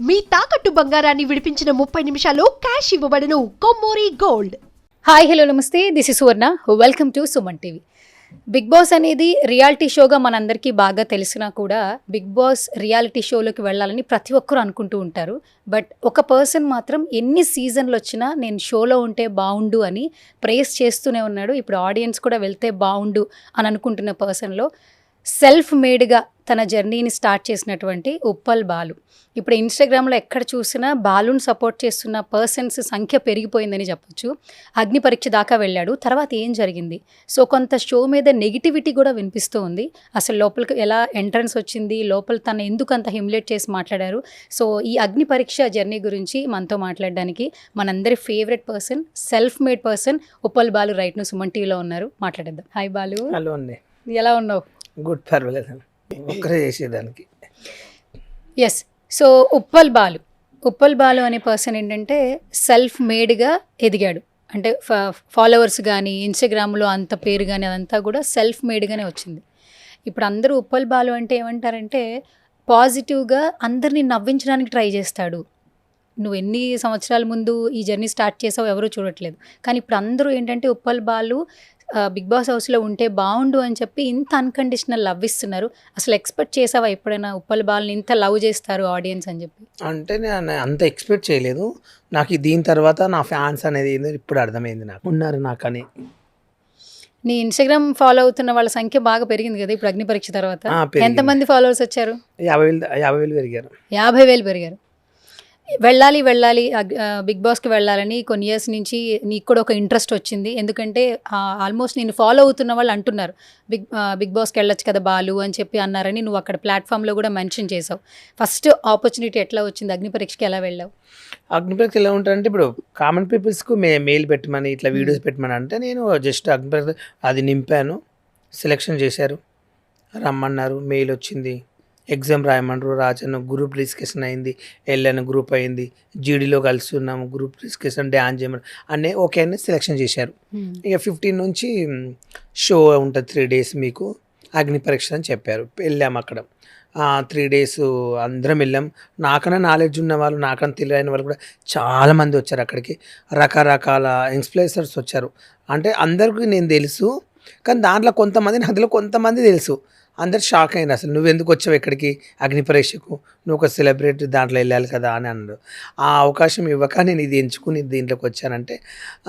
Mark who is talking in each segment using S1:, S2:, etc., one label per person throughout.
S1: మీ తాకట్టు బంగారాన్ని విడిపించిన 30 నిమిషాల్లో క్యాష్ ఇవ్వబడును. కొమ్మూరి గోల్డ్.
S2: హాయ్ హలో నమస్తే, this is Suvarna. Welcome to Suman TV. Bigg Boss అనేది రియాలిటీ షోగా మనందరికీ బాగా తెలిసినా కూడా బిగ్ బాస్ రియాలిటీ షోలోకి వెళ్ళాలని ప్రతి ఒక్కరూ అనుకుంటూ ఉంటారు. బట్ ఒక పర్సన్ మాత్రం ఎన్ని సీజన్లు వచ్చినా నేను షోలో ఉంటే బాగుండు అని ప్రేస్ చేస్తూనే ఉన్నాడు. ఇప్పుడు ఆడియన్స్ కూడా వెళ్తే బాగుండు అని అనుకుంటున్న పర్సన్లో సెల్ఫ్ మేడ్గా తన జర్నీని స్టార్ట్ చేసినటువంటి ఉప్పల్ బాలు. ఇప్పుడు ఇన్స్టాగ్రామ్లో ఎక్కడ చూసినా బాలుని సపోర్ట్ చేస్తున్న పర్సన్స్ సంఖ్య పెరిగిపోయిందని చెప్పొచ్చు. అగ్ని పరీక్ష దాకా వెళ్ళాడు. తర్వాత ఏం జరిగింది? సో కొంత షో మీద నెగిటివిటీ కూడా వినిపిస్తూ ఉంది. అసలు లోపలికి ఎలా ఎంట్రన్స్ వచ్చింది, లోపల తను ఎందుకు అంత హ్యూమిలేట్ చేసి మాట్లాడారు? సో ఈ అగ్ని పరీక్ష జర్నీ గురించి మనతో మాట్లాడడానికి మనందరి favourite person, self made person Uppal Balu right ను సుమన్ టీవీలో ఉన్నారు. మాట్లాడేద్దాం. హాయ్ బాలు.
S3: హలో అండి.
S2: ఎలా ఉన్నావు?
S3: గుడ్, పర్వాలేదండి. ఒక్కరే చేసేదానికి.
S2: ఎస్. సో ఉప్పల్ బాలు అనే పర్సన్ ఏంటంటే సెల్ఫ్ మేడ్గా ఎదిగాడు. అంటే ఫాలోవర్స్ కానీ ఇన్స్టాగ్రామ్లో అంత పేరు కానీ అదంతా కూడా సెల్ఫ్ మేడ్గానే వచ్చింది. ఇప్పుడు అందరూ ఉప్పల్ బాలు అంటే ఏమంటారంటే పాజిటివ్గా అందరినీ నవ్వించడానికి ట్రై చేస్తాడు. నువ్వు ఎన్ని సంవత్సరాల ముందు ఈ జర్నీ స్టార్ట్ చేసావు ఎవరూ చూడట్లేదు. కానీ ఇప్పుడు అందరూ ఏంటంటే ఉప్పల్ బాలు బిగ్ బాస్ హౌస్లో ఉంటే బాగుండు అని చెప్పి ఇంత అన్కండిషనల్ లవ్ ఇస్తున్నారు. అసలు ఎక్స్పెక్ట్ చేసావా ఎప్పుడైనా ఉప్పల్ బాల్ని ఇంత లవ్ చేస్తారు ఆడియన్స్ అని చెప్పి?
S3: అంటే నేను అంత ఎక్స్పెక్ట్ చేయలేదు. నాకు దీని తర్వాత నా ఫ్యాన్స్ అనేది ఏందో ఇప్పుడు అర్థమైంది. నాకు ఉన్నారు నాకని.
S2: నీ ఇన్స్టాగ్రామ్ ఫాలో అవుతున్న వాళ్ళ సంఖ్య బాగా పెరిగింది కదా ఇప్పుడు అగ్ని పరీక్ష తర్వాత. ఎంతమంది ఫాలోవర్స్ వచ్చారు?
S3: 50,000 పెరిగారు.
S2: 50,000 పెరిగారు. వెళ్ళాలి బిగ్ బాస్కి వెళ్ళాలని కొన్ని ఇయర్స్ నుంచి నీకు కూడా ఒక ఇంట్రెస్ట్ వచ్చింది. ఎందుకంటే ఆల్మోస్ట్ నేను ఫాలో అవుతున్న వాళ్ళు అంటున్నారు బిగ్ బాస్కి వెళ్ళొచ్చు కదా బాలు అని చెప్పి అన్నారని నువ్వు అక్కడ ప్లాట్ఫామ్లో కూడా మెన్షన్ చేసావు. ఫస్ట్ ఆపర్చునిటీ ఎట్లా వచ్చింది? అగ్ని పరీక్షకి ఎలా వెళ్ళావు?
S3: అగ్ని పరీక్ష ఎలా ఉంటారంటే ఇప్పుడు కామన్ పీపుల్స్కు మెయిల్ పెట్టమని ఇట్లా వీడియోస్ పెట్టమని అంటే నేను జస్ట్ అగ్ని పరీక్ష అది నింపాను. సెలెక్షన్ చేశారు, రమ్మన్నారు, మెయిల్ వచ్చింది, ఎగ్జామ్ రాయమన్నారు, రాజాను గ్రూప్ డిస్కషన్ అయింది, వెళ్ళాను, గ్రూప్ అయింది, జీడీలో కలిసి ఉన్నాము, గ్రూప్ డిస్కషన్ డ్యాన్స్ చేయమని అన్నీ ఓకే అని సెలెక్షన్ చేశారు. ఇక 15 నుంచి షో ఉంటుంది, 3 days మీకు అగ్ని పరీక్ష అని చెప్పారు. వెళ్ళాము అక్కడ 3 days అందరం వెళ్ళాం. నాకన్నా నాలెడ్జ్ ఉన్న వాళ్ళు, నాకన్నా తెలియని వాళ్ళు కూడా చాలామంది వచ్చారు అక్కడికి. రకరకాల ఇన్ఫ్లుయెన్సర్స్ వచ్చారు. అంటే అందరికీ నేను తెలుసు, కానీ దాంట్లో కొంతమంది అందులో కొంతమంది తెలుసు. అందరు షాక్ అయినారు, అసలు నువ్వు ఎందుకు వచ్చావు ఇక్కడికి అగ్ని పరీక్షకు, నువ్వు ఒక సెలబ్రిటీ దాంట్లో వెళ్ళాలి కదా అని అన్నారు. ఆ అవకాశం ఇవ్వక నేను ఇది ఎంచుకుని దీంట్లోకి వచ్చానంటే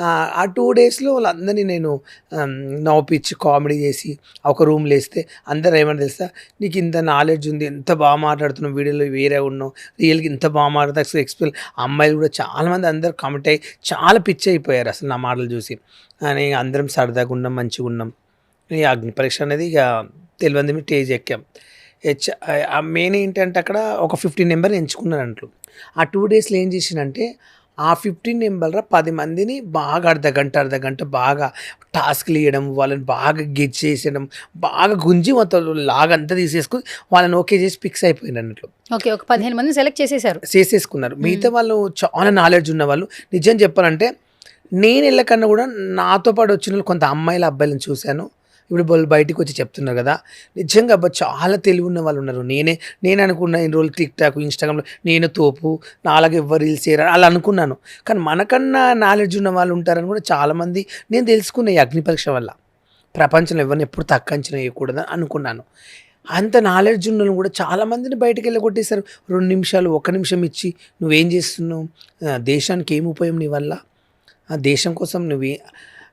S3: ఆ 2 daysలో వాళ్ళందరినీ నేను నవ్వుపిచ్చి కామెడీ చేసి ఒక రూమ్లో వేస్తే అందరూ ఏమని తెలుసా, నీకు ఇంత నాలెడ్జ్ ఉంది, ఎంత బాగా మాట్లాడుతున్నావు, వీడియోలో వేరే ఉన్నావు, రియల్గా ఇంత బాగా మాట్లాడుతావు ఎక్స్ప్లెయిన్. అమ్మాయిలు కూడా చాలామంది అందరు కామెంట్ అయ్యి చాలా పిచ్చి అయిపోయారు అసలు నా మాటలు చూసి. అని అందరం సరదాగా ఉన్నాం, మంచిగా ఉన్నాం. ఈ అగ్ని పరీక్ష అనేది ఇక తెలియదు, మేము స్టేజ్ ఎక్కాం. మెయిన్ ఏంటంటే అక్కడ ఒక 15 నెంబర్ ఎంచుకున్నారు అంట్లు. ఆ 2 daysలో ఏం చేసినంటే ఆ 15 నెంబర్ల 10 మందిని బాగా అర్ధగంట బాగా టాస్క్లు ఇవ్వడం, వాళ్ళని బాగా గెజ్ చేసేయడం, బాగా గుంజి మొత్తం లాగా అంతా తీసేసుకుని వాళ్ళని ఓకే చేసి ఫిక్స్ అయిపోయింది అన్నట్లు.
S2: ఓకే, ఒక 15 మందిని సెలెక్ట్ చేసేసుకున్నారు.
S3: మిగతా వాళ్ళు చాలా నాలెడ్జ్ ఉన్న వాళ్ళు. నిజం చెప్పాలంటే నేను వెళ్ళకన్నా కూడా నాతో పాటు వచ్చిన వాళ్ళు కొంత అమ్మాయిల అబ్బాయిలను చూశాను. ఇప్పుడు వాళ్ళు బయటికి వచ్చి చెప్తున్నారు కదా, నిజంగా అబ్బా చాలా తెలివి ఉన్న వాళ్ళు ఉన్నారు. నేను అనుకున్నా ఇన్ని రోజులు టిక్టాక్ ఇన్స్టాగ్రామ్లో నేను తోపు, నాలాగా ఎవరు రీల్స్ చేయరు అలా అనుకున్నాను. కానీ మనకన్నా నాలెడ్జ్ ఉన్న వాళ్ళు ఉంటారని కూడా చాలామంది నేను తెలుసుకున్న ఈ అగ్ని పరీక్ష వల్ల. ప్రపంచంలో ఎవరిని ఎప్పుడు తక్కువ అంచనా వేయకూడదని అనుకున్నాను. అంత నాలెడ్జ్ ఉన్న కూడా చాలామందిని బయటకు వెళ్ళగొట్టేశారు. 2 నిమిషాలు 1 నిమిషం ఇచ్చి నువ్వేం చేస్తున్నావు, దేశానికి ఏం ఉపయోగం నీ వల్ల, ఆ దేశం కోసం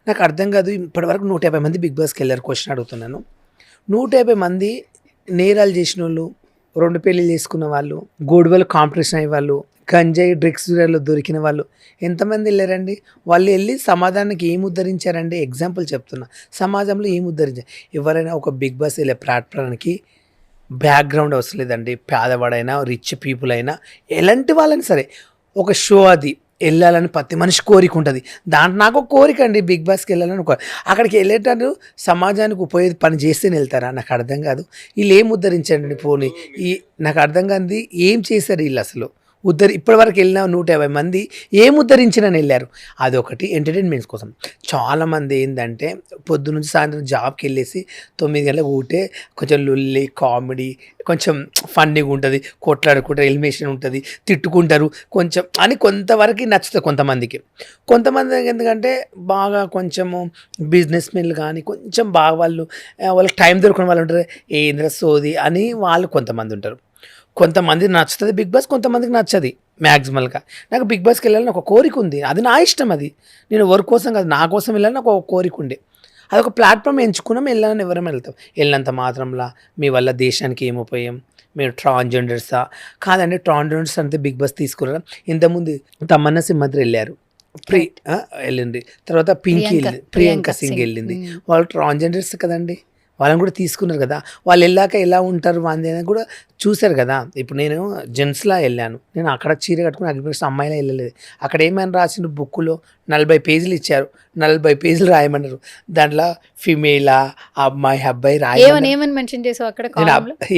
S3: నాకు అర్థం కాదు. ఇప్పటివరకు 150 మంది బిగ్ బాస్కి వెళ్ళారు. క్వశ్చన్ అడుగుతున్నాను, 150 మంది నేరాలు చేసిన వాళ్ళు, 2 పెళ్ళిళ్ళు చేసుకున్న వాళ్ళు, గొడవలు కాంపిటీషన్ అయ్యే వాళ్ళు, గంజాయి డ్రగ్స్ దొరికిన వాళ్ళు ఎంతమంది వెళ్ళారండి? వాళ్ళు వెళ్ళి సమాజానికి ఏం ఉద్ధరించారండి? ఎగ్జాంపుల్ చెప్తున్నా, సమాజంలో ఏం ఉద్ధరించారు? ఎవరైనా ఒక బిగ్ బాస్ వెళ్ళే ప్లాట్ఫామ్కి బ్యాక్గ్రౌండ్ అవసరం లేదండి. పేదవాడైనా రిచ్ పీపుల్ అయినా ఎలాంటి వాళ్ళని సరే ఒక షో అది వెళ్ళాలని ప్రతి మనిషి కోరిక ఉంటుంది. దాంట్లో నాకు ఒక కోరిక అండి, బిగ్ బాస్కి వెళ్ళాలని అక్కడికి వెళ్ళేటప్పుడు సమాజానికి ఉపయోగ పని చేస్తేనే వెళ్తారా? నాకు అర్థం కాదు. వీళ్ళు ఏం ఉద్ధరించండి పోనీ, నాకు అర్థం కాదు ఏం చేశారు వీళ్ళు, అసలు ఇప్పటి వరకు వెళ్ళిన 150 మంది ఏం ఉద్ధరించినని వెళ్ళారు. అదొకటి ఎంటర్టైన్మెంట్స్ కోసం. చాలామంది ఏంటంటే పొద్దు నుంచి సాయంత్రం జాబ్కి వెళ్ళేసి 9 గంటలకు ఊటే కొంచెం లొల్లి కామెడీ కొంచెం ఫన్నీగా ఉంటుంది, కొట్లాడుకుంటారు, ఎలిమినేషన్ ఉంటుంది, తిట్టుకుంటారు కొంచెం అని కొంతవరకు నచ్చుతుంది కొంతమందికి. కొంతమంది ఎందుకంటే బాగా కొంచెము బిజినెస్ మెన్లు కానీ కొంచెం బాగా వాళ్ళకి టైం దొరకని వాళ్ళు ఉంటారు, ఏంద్ర సోది అని వాళ్ళు కొంతమంది ఉంటారు. కొంతమంది నచ్చుతుంది బిగ్ బాస్, కొంతమందికి నచ్చది మ్యాక్సిమల్గా. నాకు బిగ్ బాస్కి వెళ్ళాలని ఒక కోరిక ఉంది, అది నా ఇష్టం. అది నేను ఎవరి కోసం కాదు, నా కోసం వెళ్ళాలని నాకు ఒక కోరిక ఉండే. అదొక ప్లాట్ఫామ్ ఎంచుకున్నాం, వెళ్ళాలని ఎవరైనా వెళ్తాం. వెళ్ళినంత మాత్రంలా మీ వల్ల దేశానికి ఏం ఉపయోగం, మీరు ట్రాన్స్జెండర్సా కాదండి. ట్రాన్స్జెండర్స్ అంతే బిగ్ బాస్ తీసుకురా. ఇంతకుముందు తమన్నా సింహద్రి వెళ్ళారు, వెళ్ళింది. తర్వాత ప్రియాంక సింగ్ వెళ్ళింది. వాళ్ళు ట్రాన్స్జెండర్స్ కదండి, వాళ్ళని కూడా తీసుకున్నారు కదా. వాళ్ళు వెళ్ళాక ఎలా ఉంటారు వాళ్ళని కూడా చూశారు కదా. ఇప్పుడు నేను జెంట్స్లా వెళ్ళాను, నేను అక్కడ చీర కట్టుకుని అగ్రికల్చర్ అమ్మాయిలా వెళ్ళలేదు. అక్కడ ఏమైనా రాసిన బుక్కులో 40 పేజీలు ఇచ్చారు, 40 పేజీలు రాయమన్నారు. దాంట్లో ఫిమేలా అబ్బాయి
S2: ఏమని మెన్షన్ చేసావు అక్కడ?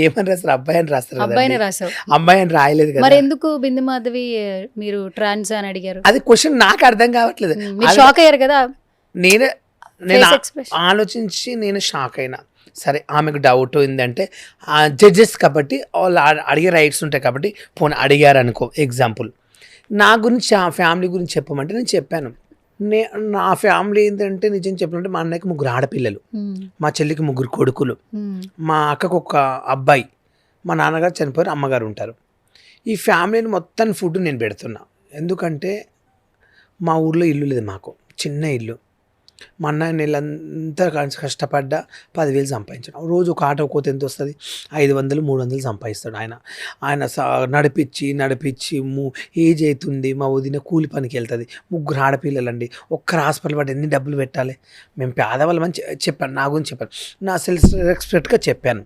S3: ఏమని రాస్తారు? అబ్బాయి అని రాస్తారు,
S2: అబ్బాయిని రాసావు,
S3: అమ్మాయి అని రాయలేదు కదా.
S2: మరి ఎందుకు బిందు మాధవి మీరు ట్రాన్స్ అని అడిగారు?
S3: అది క్వశ్చన్ నాకు అర్థం కావట్లేదు.
S2: షాక్ అయ్యారు కదా.
S3: నేను ఆలోచించి నేను షాక్ అయినా. సరే ఆమెకు డౌట్ ఏంటంటే జడ్జెస్ కాబట్టి వాళ్ళు అడిగే రైట్స్ ఉంటాయి కాబట్టి పోనీ అడిగారు అనుకో. ఎగ్జాంపుల్ నా గురించి ఫ్యామిలీ గురించి చెప్పమంటే నేను చెప్పాను. నా ఫ్యామిలీ ఏంటంటే నిజం చెప్పాలంటే మా అన్నయ్యకి 3 ఆడపిల్లలు, మా చెల్లికి 3 కొడుకులు, మా అక్కకు ఒక అబ్బాయి, మా నాన్నగారు చనిపోయారు, అమ్మగారు ఉంటారు. ఈ ఫ్యామిలీని మొత్తం ఫుడ్ నేను పెడుతున్నా. ఎందుకంటే మా ఊర్లో ఇల్లు లేదు, మాకు చిన్న ఇల్లు. మా అన్నయ్య నెలంతా కష్టపడ్డా 10,000 సంపాదించాడు. రోజు ఒక ఆటో కోత ఎంత వస్తుంది? 500, 300 సంపాదిస్తాడు ఆయన. నడిపించి ఏజ్ అవుతుంది. మా వదిన కూలి పనికి వెళ్తుంది, 3 ఆడపిల్లలండి. ఒక్కరు హాస్పిటల్ పడి ఎన్ని డబ్బులు పెట్టాలి? మేము పేదవాళ్ళమని చెప్పాను, నా గురించి చెప్పాను, నా సెల్ఫ్ రెస్పెక్ట్గా చెప్పాను.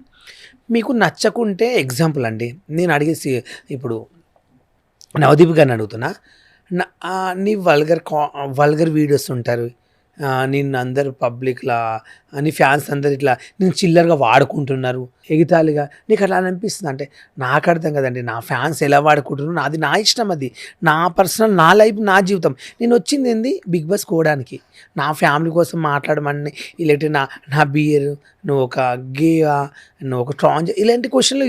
S3: మీకు నచ్చకుంటే ఎగ్జాంపుల్ అండి, నేను అడిగేసి ఇప్పుడు నవదీప్ గారిని అడుగుతున్నా, నీ వల్గర్ వీడియోస్ ఉంటారు, నిన్ను అందరు పబ్లిక్లా నీ ఫ్యాన్స్ అందరు ఇట్లా నేను చిల్లరగా వాడుకుంటున్నారు ఎగితాళిగా, నీకు అట్లా అనిపిస్తుంది అంటే నాకు అర్థం కదండి. నా ఫ్యాన్స్ ఎలా వాడుకుంటున్నారు అది నా ఇష్టం, అది నా పర్సనల్, నా లైఫ్, నా జీవితం. నేను వచ్చింది ఏంది బిగ్ బాస్ కోవడానికి, నా ఫ్యామిలీ కోసం మాట్లాడమని. ఇలాంటి నా బియర్, నువ్వు ఒక గేవా, నువ్వు ఒక ట్రాన్స్, ఇలాంటి క్వశ్చన్లు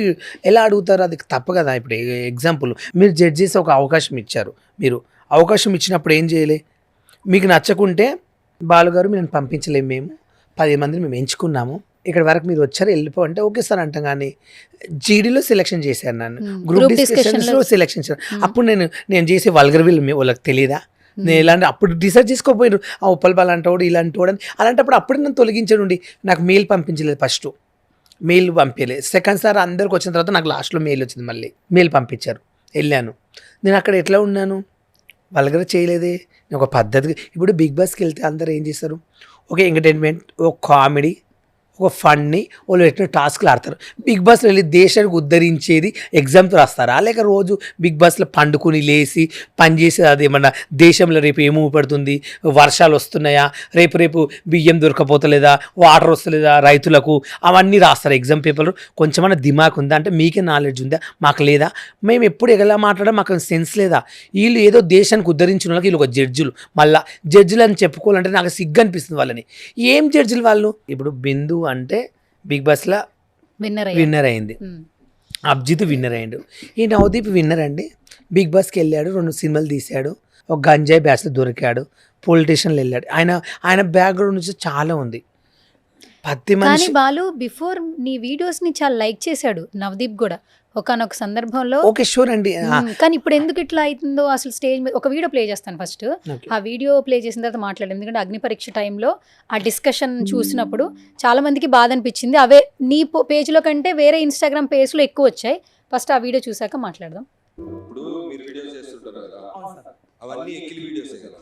S3: ఎలా అడుగుతారు? అది తప్పు కదా. ఇప్పుడు ఎగ్జాంపుల్ మీరు జడ్జ్ చేసి ఒక అవకాశం ఇచ్చారు, మీరు అవకాశం ఇచ్చినప్పుడు ఏం చేయలే? మీకు నచ్చకుంటే బాలుగారు మీరు పంపించలేము, మేము 10 మందిని మేము ఎంచుకున్నాము, ఇక్కడ వరకు మీరు వచ్చారు వెళ్ళిపో అంటే ఓకే సార్ అంటాం. కానీ జీడీలో సెలెక్షన్ చేశాను, నన్ను గ్రూప్ డిస్కషన్స్లో సెలెక్షన్ చేశాను. అప్పుడు నేను చేసే వల్గర్ వీళ్ళు వాళ్ళకి తెలియదా? నేను ఇలాంటి అప్పుడు డిసైడ్ చేసుకోపోయారు, ఆ ఉప్పల్ బాల్ అంటాడు ఇలాంటి వాడు అని. అలాంటప్పుడు అప్పుడు నన్ను తొలగించండి. నాకు మెయిల్ పంపించలేదు, ఫస్ట్ మెయిల్ పంపించలేదు. సెకండ్ సార్ అందరికి వచ్చిన తర్వాత నాకు లాస్ట్లో మెయిల్ వచ్చింది, మళ్ళీ మెయిల్ పంపించారు, వెళ్ళాను. నేను అక్కడ ఎట్లా ఉన్నాను? వల్గర్ చేయలేదే, నేను ఒక పద్ధతిగా. ఇప్పుడు బిగ్ బాస్కి వెళ్తే అందరూ ఏం చేస్తారు? ఒక ఎంటర్టైన్మెంట్, ఒక కామెడీ, ఒక ఫన్నీ, వాళ్ళు ఎట్లా టాస్క్లు ఆడతారు. బిగ్ బాస్లో వెళ్ళి దేశానికి ఉద్ధరించేది ఎగ్జామ్తో రాస్తారా? లేక రోజు బిగ్ బాస్లో పండుకుని లేచి పని చేసేది? అదేమన్నా దేశంలో రేపు ఏమో పడుతుంది, వర్షాలు వస్తున్నాయా, రేపు బియ్యం దొరకపోతలేదా, వాటర్ వస్తలేదా రైతులకు, అవన్నీ రాస్తారు ఎగ్జామ్ పేపర్లు. కొంచెమన్నా దిమాగ్ ఉందా అంటే మీకే నాలెడ్జ్ ఉందా? మాకు లేదా? మేము ఎప్పుడు ఎలా మాట్లాడా మాకు సెన్స్ లేదా? వీళ్ళు ఏదో దేశానికి ఉద్ధరించిన వాళ్ళకి వీళ్ళు ఒక జడ్జిలు, మళ్ళీ జడ్జిలు అని చెప్పుకోవాలంటే నాకు సిగ్గు అనిపిస్తుంది వాళ్ళని. ఏం జడ్జిలు వాళ్ళు? ఇప్పుడు బిందు అంటే బిగ్ బాస్లో విన్నర్ అయింది, అభిజిత్ విన్నర్ అయ్యాడు, ఈ నవదీప్ విన్నర్ అండి. బిగ్ బాస్కి వెళ్ళాడు, 2 సినిమాలు తీశాడు, ఒక గంజాయి బ్యాచ్లో దొరికాడు, పొలిటీషియన్లు వెళ్ళాడు. ఆయన బ్యాక్గ్రౌండ్ నుంచి చాలా ఉంది.
S2: కానీ బాలు బిఫోర్ నీ వీడియోస్ ని చాలా లైక్ చేశాడు నవదీప్ కూడా ఒకనొక సందర్భంలో.
S3: ఓకే షూర్ అండి.
S2: కానీ ఇప్పుడు ఎందుకు ఇట్లా అవుతుందో అసలు స్టేజ్ మీద ఒక వీడియో ప్లే చేస్తాను ఫస్ట్. ఆ వీడియో ప్లే చేసిన తర్వాత మాట్లాడాను, ఎందుకంటే అగ్ని పరీక్ష టైంలో ఆ డిస్కషన్ చూసినప్పుడు చాలా మందికి బాధ అనిపించింది. అవే నీ పేజ్లో కంటే వేరే ఇన్స్టాగ్రామ్ పేజ్లో ఎక్కువ వచ్చాయి. ఫస్ట్ ఆ వీడియో చూసాక మాట్లాడదాం.
S4: ఇప్పుడు మీరు వీడియోస్ చేస్తుంటారు కదా, అవన్నీ ఎక్కిలి వీడియోసే కదా.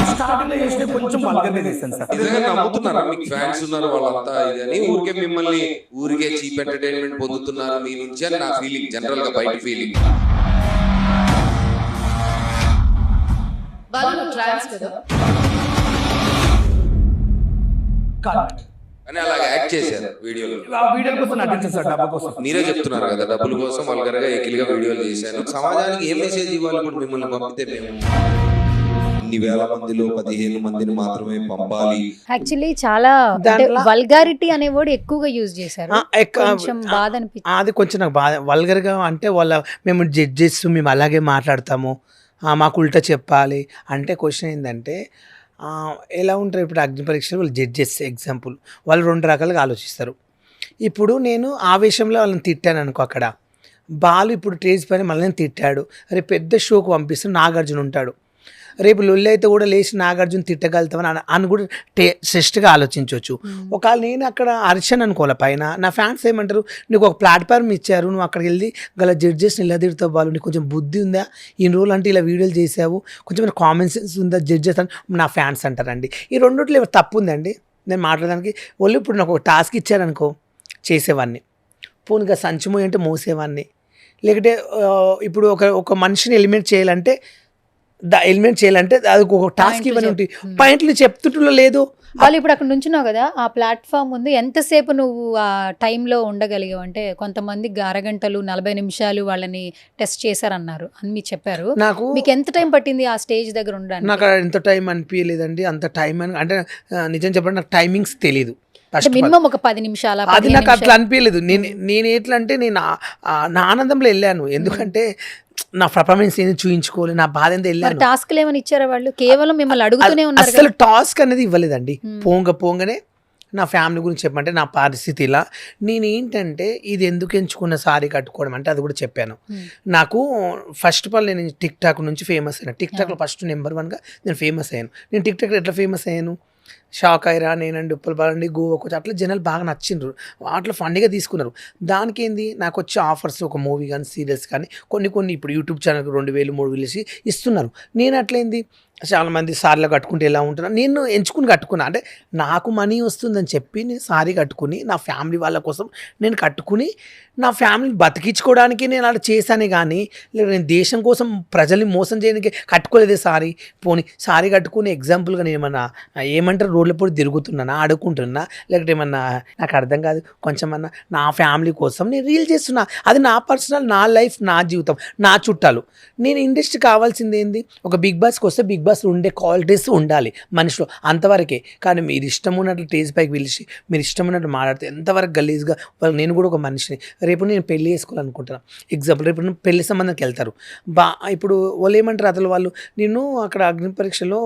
S5: స్టార్టింగ్ లో చేస్తే కొంచెం వల్గర్గా చేస్తాను సార్.
S4: నిజంగా నమ్ముతున్నారా మీకు ఫ్యాన్స్ ఉన్నారు వాళ్ళంతా ఇదని? ఊరికే మిమ్మల్ని ఊరికే చీప్ ఎంటర్టైన్మెంట్ పొందుతున్నారు మీ నుంచి అని నా ఫీలింగ్, జనరల్ గా బయట ఫీలింగ్.
S5: కాదు
S4: కానీ అలాగే యాక్ట్ చేశారు వీడియోలో.
S5: ఆ వీడియో కోసం నటించాను సార్, డబ్బు కోసం.
S4: మీరే చెప్తున్నారు కదా డబ్బుల కోసం వల్గర్ గా ఎకిలిగా వీడియోలు చేశాను. సమాజానికి ఏం మెసేజ్ ఇవ్వాలి ఇప్పుడు మిమ్మల్ని పంపితే? మేము ఇన్ని వేల మందిలో 15 మందిని మాత్రమే పంపాలి.
S2: యాక్చువల్లీ చాలా వల్గారిటీ అనే వర్డ్ ఎక్కువగా యూజ్ చేశారు. కొంచెం బాధ అనిపించింది.
S3: అది కొంచెం నాకు బాధ. వల్గర్గా అంటే మేము జడ్జెస్ మేము అలాగే మాట్లాడతాము, మాకు ఉల్టా చెప్పాలి అంటే క్వశ్చన్ ఏంటంటే ఎలా ఉంటారు ఇప్పుడు అగ్ని పరీక్షలు వాళ్ళు జడ్జెస్ ఎగ్జాంపుల్ వాళ్ళు 2 రకాలుగా ఆలోచిస్తారు. ఇప్పుడు నేను ఆవేశంలో వాళ్ళని తిట్టాను అనుకో, అక్కడ బాలు ఇప్పుడు స్టేజ్ పైన మళ్ళీ తిట్టాడు, రేపు పెద్ద షోకు పంపిస్తే నాగార్జున ఉంటాడు, రేపు లొల్లి అయితే కూడా లేచి నాగార్జున తిట్టగలుగుతామని అని కూడా శ్రేష్ఠగా ఆలోచించవచ్చు. ఒకవేళ నేను అక్కడ అరిచాను అనుకోలే పైన, నా ఫ్యాన్స్ ఏమంటారు, నీకు ఒక ప్లాట్ఫామ్ ఇచ్చారు, నువ్వు అక్కడికి వెళ్ళి గల జడ్జెస్ని ఇలా తిడతావు బాలు, నీకు కొంచెం బుద్ధి ఉందా, ఇన్ని రోజులు అంటే ఇలా వీడియోలు చేసావు, కొంచెం కామన్ సెన్స్ ఉందా జడ్జెస్ అని నా ఫ్యాన్స్ అంటారండి. ఈ రెండిట్లో తప్పు ఉందండి నేను మాట్లాడడానికి. వాళ్ళు ఇప్పుడు నాకు ఒక టాస్క్ ఇచ్చారనుకో చేసేవాడిని, పోనుగా సంచుమోయి అంటే మోసేవాడిని, లేకపోతే ఇప్పుడు ఒక మనిషిని ఎలిమినేట్ చేయాలంటే అది ఒక టాస్క్ ఇవన్నీ ఉంటాయి, పాయింట్లు చెప్తుంటూ లేదు.
S2: వాళ్ళు ఇప్పుడు అక్కడ నుంచున్నావు కదా, ఆ ప్లాట్ఫామ్ ముందు ఎంతసేపు నువ్వు ఆ టైంలో ఉండగలిగావు? అంటే కొంతమంది అరగంటలు 40 నిమిషాలు వాళ్ళని టెస్ట్ చేశారన్నారు అని మీరు చెప్పారు. మీకు ఎంత టైం పట్టింది ఆ స్టేజ్ దగ్గర ఉండడానికి?
S3: నాకు ఎంత టైం అనిపించలేదండి. అంత టైం అంటే నిజం చెప్పండి నాకు టైమింగ్స్ తెలీదు.
S2: మినిమం ఒక 10 నిమిషాలు
S3: అది నాకు అట్లా అనిపించలేదు. నేను ఎట్లా అంటే నేను నా ఆనందంలో వెళ్ళాను, ఎందుకంటే నా పర్ఫార్మెన్స్ ఏంది చూయించుకోవాలి, నా బాధ ఏందో వెళ్ళాను.
S2: టాస్క్లు ఏమైనా ఇచ్చారా వాళ్ళు? కేవలం మిమ్మల్ని అడుగుతూనే ఉన్నారు.
S3: అసలు టాస్క్ అనేది ఇవ్వలేదండి. పోంగనే నా ఫ్యామిలీ గురించి చెప్పమంటే నా పరిస్థితి ఇలా, నేనేంటంటే ఇది ఎందుకు ఎంచుకున్న సారీ కట్టుకోవడం అంటే అది కూడా చెప్పాను. నాకు ఫస్ట్ ఆఫ్ ఆల్ నేను టిక్ టాక్ నుంచి ఫేమస్ అయ్యాను. టిక్ టాక్లో ఫస్ట్ నెంబర్ 1గా నేను ఫేమస్ అయ్యాను. నేను టిక్ టాక్లో ఎట్లా ఫేమస్ అయ్యాను, షాక్ అయ్యారా నేనండి ఉప్పల్ బాలండి గోవాకు వచ్చి అట్లా జనాలు బాగా నచ్చిండ్రు, అట్లా ఫండ్గా తీసుకున్నారు. దానికి ఏంది నాకు వచ్చే ఆఫర్స్ ఒక మూవీ కానీ సీరియల్స్ కానీ కొన్ని ఇప్పుడు యూట్యూబ్ ఛానల్కి 2000 3000 ఇస్తున్నారు. నేను అట్లయింది చాలామంది సారీలో కట్టుకుంటే ఎలా ఉంటున్నా నేను ఎంచుకుని కట్టుకున్నా, అంటే నాకు మనీ వస్తుందని చెప్పి నేను సారీ కట్టుకుని నా ఫ్యామిలీ వాళ్ళ కోసం నేను కట్టుకుని నా ఫ్యామిలీని బతికించుకోవడానికి నేను అలా చేశానే కానీ లేదా నేను దేశం కోసం ప్రజల్ని మోసం చేయడానికి కట్టుకోలేదే సారీ. సారీ కట్టుకుని ఎగ్జాంపుల్గా నేను ఏమంటారు రోడ్ల పొడి తిరుగుతున్నానా, ఆడుకుంటున్నా, లేకపోతే ఏమన్నా నాకు అర్థం కాదు, కొంచెమన్నా నా ఫ్యామిలీ కోసం నేను రీల్ చేస్తున్నా. అది నా పర్సనల్, నా లైఫ్, నా జీవితం, నా చుట్టాలు. నేను ఇండస్ట్రీ కావాల్సింది ఏంది, ఒక బిగ్ బాస్కి వస్తే బిగ్ బాస్ ఉండే క్వాలిటీస్ ఉండాలి మనిషిలో, అంతవరకే. కానీ మీరు ఇష్టం ఉన్నట్లు స్టేజ్ పైకి పిలిచి మీరు ఇష్టం ఉన్నట్టు మాట్లాడితే ఎంతవరకు గలీజ్గా వాళ్ళు. నేను కూడా ఒక మనిషిని, రేపు నేను పెళ్లి చేసుకోవాలనుకుంటున్నాను ఎగ్జాంపుల్, రేపు పెళ్లి సంబంధానికి వెళ్తారు ఇప్పుడు వాళ్ళు ఏమంటారు అసలు వాళ్ళు నేను అక్కడ అగ్ని పరీక్షలో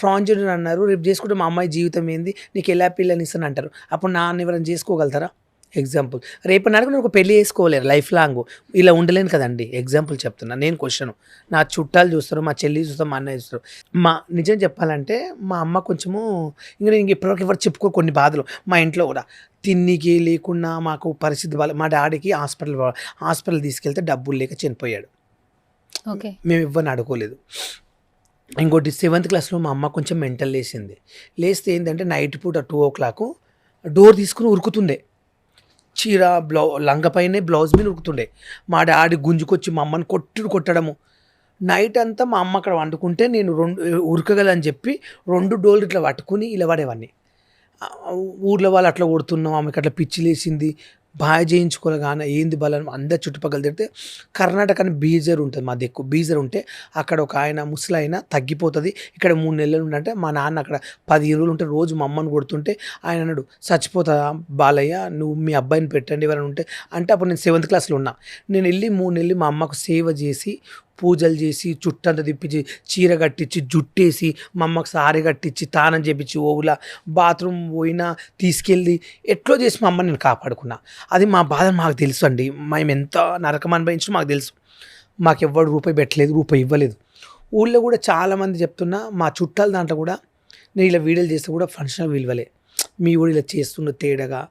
S3: ట్రాన్స్జెండర్ అన్నారు, రేపు చేసుకుంటే మా అమ్మాయి జీవితం ఏంది, నీకు ఎలా పిల్లని ఇస్తాను అంటారు. అప్పుడు నాన్న ఎవరైనా చేసుకోగలుగుతారా? ఎగ్జాంపుల్ రేపు నాడు నేను ఒక పెళ్లి చేసుకోలేరు, లైఫ్ లాంగ్ ఇలా ఉండలేను కదండి. ఎగ్జాంపుల్ చెప్తున్నా. నేను క్వశ్చన్ నా చుట్టాలు చూస్తారు, మా చెల్లి చూస్తారు, మా అన్నయ్య చూస్తారు. నిజం చెప్పాలంటే మా అమ్మ కొంచెము ఇంకా నేను ఇప్పటివరకు ఎవరు చెప్పుకో కొన్ని బాధలు మా ఇంట్లో కూడా తిన్నికి లేకుండా మాకు పరిస్థితి మా డాడీకి హాస్పిటల్ తీసుకెళ్తే డబ్బులు లేక చనిపోయాడు.
S2: ఓకే,
S3: మేము ఇవ్వని అడుకోలేదు. ఇంకోటి 7th క్లాస్లో మా అమ్మ కొంచెం మెంటల్ లేస్తే ఏంటంటే నైట్ పూట 2 o'clock డోర్ తీసుకుని ఉరుకుతుండే, చీర లంగ పైనే బ్లౌజ్ మీద ఉరుకుతుండే. మా డాడీ గుంజుకొచ్చి మా అమ్మని కొట్టడము. నైట్ అంతా మా అమ్మ అక్కడ వండుకుంటే నేను ఉరకగలని చెప్పి 2 డోర్లు ఇట్లా పట్టుకుని ఇలా పడేవాడిని. ఊర్లో వాళ్ళు అట్లా కొడుతున్నాం, ఆమెకి అట్లా పిచ్చి లేచింది, బాగా చేయించుకోలేగానే ఏంది బలం అందరు చుట్టుపక్కల తిడితే కర్ణాటక అని బీజర్ ఉంటుంది, మా దిక్కు బీజర్ ఉంటే అక్కడ ఒక ఆయన ముసలైన తగ్గిపోతుంది, ఇక్కడ 3 నెలలు ఉండంటే మా నాన్న అక్కడ 10 రోజులు ఉంటే రోజు మా అమ్మని కొడుతుంటే ఆయన అన్నాడు చచ్చిపోతుందా బాలయ్య, నువ్వు మీ అబ్బాయిని పెట్టండి ఎవరైనా ఉంటే అంటే. అప్పుడు నేను 7th క్లాస్లో ఉన్నా. నేను వెళ్ళి 3 నెలలు మా అమ్మకు సేవ చేసి పూజలు చేసి చుట్టంతా తిప్పించి చీర కట్టించి జుట్టేసి మా అమ్మకు సారీ కట్టించి తానం చేపించి ఓవులా బాత్రూమ్ పోయినా తీసుకెళ్ళి ఎట్లో చేసి మా అమ్మని నేను కాపాడుకున్నా. అది మా బాధ మాకు తెలుసు అండి, మేము ఎంత నరకం అనుభవించడం మాకు తెలుసు. మాకు ఎవ్వడు రూపాయి పెట్టలేదు, రూపాయి ఇవ్వలేదు. ఊళ్ళో కూడా చాలామంది చెప్తున్నా, మా చుట్టాల దాంట్లో కూడా నేను ఇలా వీడియోలు చేస్తే కూడా ఫంక్షనల్ విలువలే, మీ కూడా ఇలా చేస్తున్న తేడాగా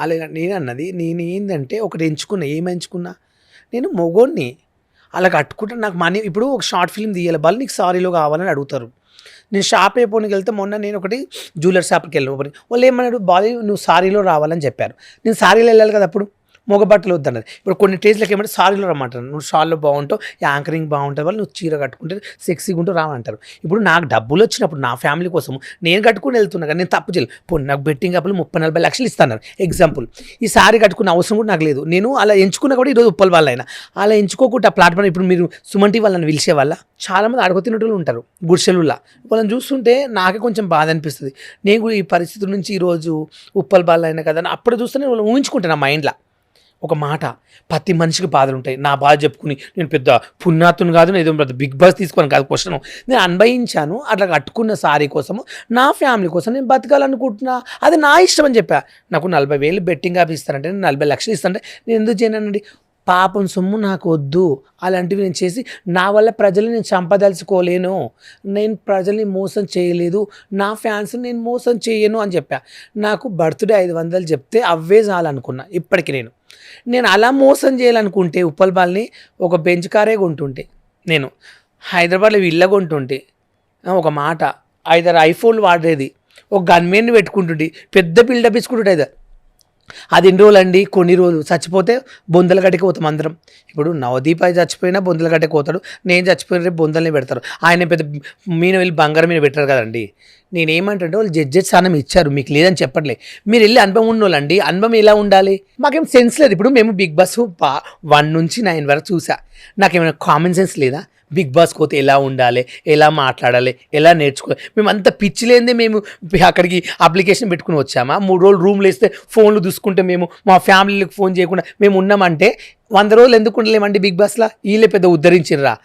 S3: అలాగే నేను అన్నది. నేను ఏంటంటే ఒకటి ఎంచుకున్నా, నేను మొగోడిని అలా కట్టుకుంటే నాకు మనీ. ఇప్పుడు ఒక షార్ట్ ఫిల్మ్ తీయాలి, వాళ్ళు నీకు సారీలో కావాలని అడుగుతారు. నేను షాప్ అయిపోయినకి వెళ్తే మొన్న నేను ఒకటి జ్యువెలర్ షాప్కి వెళ్ళిన వాళ్ళు ఏమన్నాడు, బాలీ నువ్వు సారీలో రావాలని చెప్పారు. నేను సారీలో వెళ్ళాలి కదా, అప్పుడు మగ బట్టలు వద్దన్నారు. ఇప్పుడు కొన్ని టేస్ట్లకి ఏమంటే సారీలో రమ్మంటారు, నువ్వు షాల్లో బాగుంటావు, యాంకరింగ్ బాగుంటుంది, వాళ్ళు నువ్వు చీర కట్టుకుంటే సెక్సీగా ఉంటూ రామంటారు. ఇప్పుడు నాకు డబ్బులు వచ్చినప్పుడు నా ఫ్యామిలీ కోసం నేను కట్టుకుని వెళ్తున్నా కానీ నేను తప్పు చేయలేదు. పోనీ నాకు బెట్టింగ్ అప్పులు 30-40 లక్షలు ఇస్తాను ఎగ్జాంపుల్. ఈ సారీ కట్టుకునే అవసరం కూడా నాకు లేదు. నేను అలా ఎంచుకున్నా కూడా ఈరోజు ఉప్పల్ వాళ్ళ అయినా అలా ఎంచుకోకుండా ప్లాట్ఫామ్. ఇప్పుడు మీరు సుమన్ టీవీ వాళ్ళని పిలిచే వాళ్ళ చాలామంది అడగతినట్లు ఉంటారు గుడిసెలుల్లా. వాళ్ళని చూస్తుంటే నాకే కొంచెం బాధ అనిపిస్తుంది. నేను కూడా ఈ పరిస్థితుల నుంచి ఈరోజు ఉప్పల్ బాల్ అయినా కదా అప్పుడు చూస్తే నేను వాళ్ళని ఊహించుకుంటాను నా మైండ్లో. ఒక మాట, ప్రతి మనిషికి బాధలు ఉంటాయి. నా బాధ చెప్పుకుని నేను పెద్ద పుణ్యాతుని కాదు, నేను పెద్ద బిగ్ బాస్ తీసుకోను కాదు క్వశ్చన్. నేను అనుభవించాను, అట్లా కట్టుకున్న సారీ కోసము నా ఫ్యామిలీ కోసం నేను బతకాలనుకుంటున్నా, అది నా ఇష్టం అని చెప్పా. నాకు 40,000 బెట్టింగ్ యాప్ ఇస్తానంటే, నేను 40 లక్షలు ఇస్తానంటే నేను ఎందుకు చేయనండి? పాపం సొమ్ము నాకు వద్దు, అలాంటివి నేను చేసి నా వల్ల ప్రజల్ని నేను చంపదలుచుకోలేను, నేను ప్రజల్ని మోసం చేయలేదు, నా ఫ్యాన్స్ని నేను మోసం చేయను అని చెప్పా. నాకు బర్త్డే 500 చెప్తే అవే చాలనుకున్నా. ఇప్పటికి నేను అలా మోసం చేయాలనుకుంటే ఉప్పల్ బాల్ని ఒక బెంచ్ కారే కొంటుంటే, నేను హైదరాబాద్లో ఇళ్ళ కొంటుంటే, ఒక మాట 5 ఐఫోన్లు వాడేది, ఒక గన్మెన్ని పెట్టుకుంటుంటే, పెద్ద బిల్డప్ ఇచ్చుకుంటుంటే, అది ఎన్ని రోజులు అండి? కొన్ని రోజులు. చచ్చిపోతే బొందల గడ్డకి పోతాం అందరం. ఇప్పుడు నవదీప్ అయి చచ్చిపోయినా బొందల గడ్డకి పోతాడు, నేను చచ్చిపోయిన రేపు బొందల్ని పెడతారు. ఆయన పెద్ద మీన వెళ్ళి బంగారం మీద పెట్టారు కదండి. నేనేమంటే వాళ్ళు జడ్జెస్ స్థానం ఇచ్చారు, మీకు లేదని చెప్పట్లే. మీరు వెళ్ళి అనుభవం ఉన్నోళ్ళండి. అనుభవం ఎలా ఉండాలి? మాకేం సెన్స్ లేదు. ఇప్పుడు మేము బిగ్ బాస్ 1 నుంచి 9 వరకు చూసా. నాకేమైనా కామన్ సెన్స్ లేదా? బిగ్ బాస్కి పోతే ఎలా ఉండాలి, ఎలా మాట్లాడాలి, ఎలా నేర్చుకోవాలి? మేము అంత పిచ్చి లేదే మేము అక్కడికి అప్లికేషన్ పెట్టుకుని వచ్చామా? 3 రోజులు రూమ్లో వేస్తే ఫోన్లు చూసుకుంటే మేము మా ఫ్యామిలీలకు ఫోన్ చేయకుండా మేము ఉన్నామంటే 100 రోజులు ఎందుకు ఉండలేమండి బిగ్ బాస్లో? వీళ్ళే పెద్ద ఉద్ధరించిర్రా.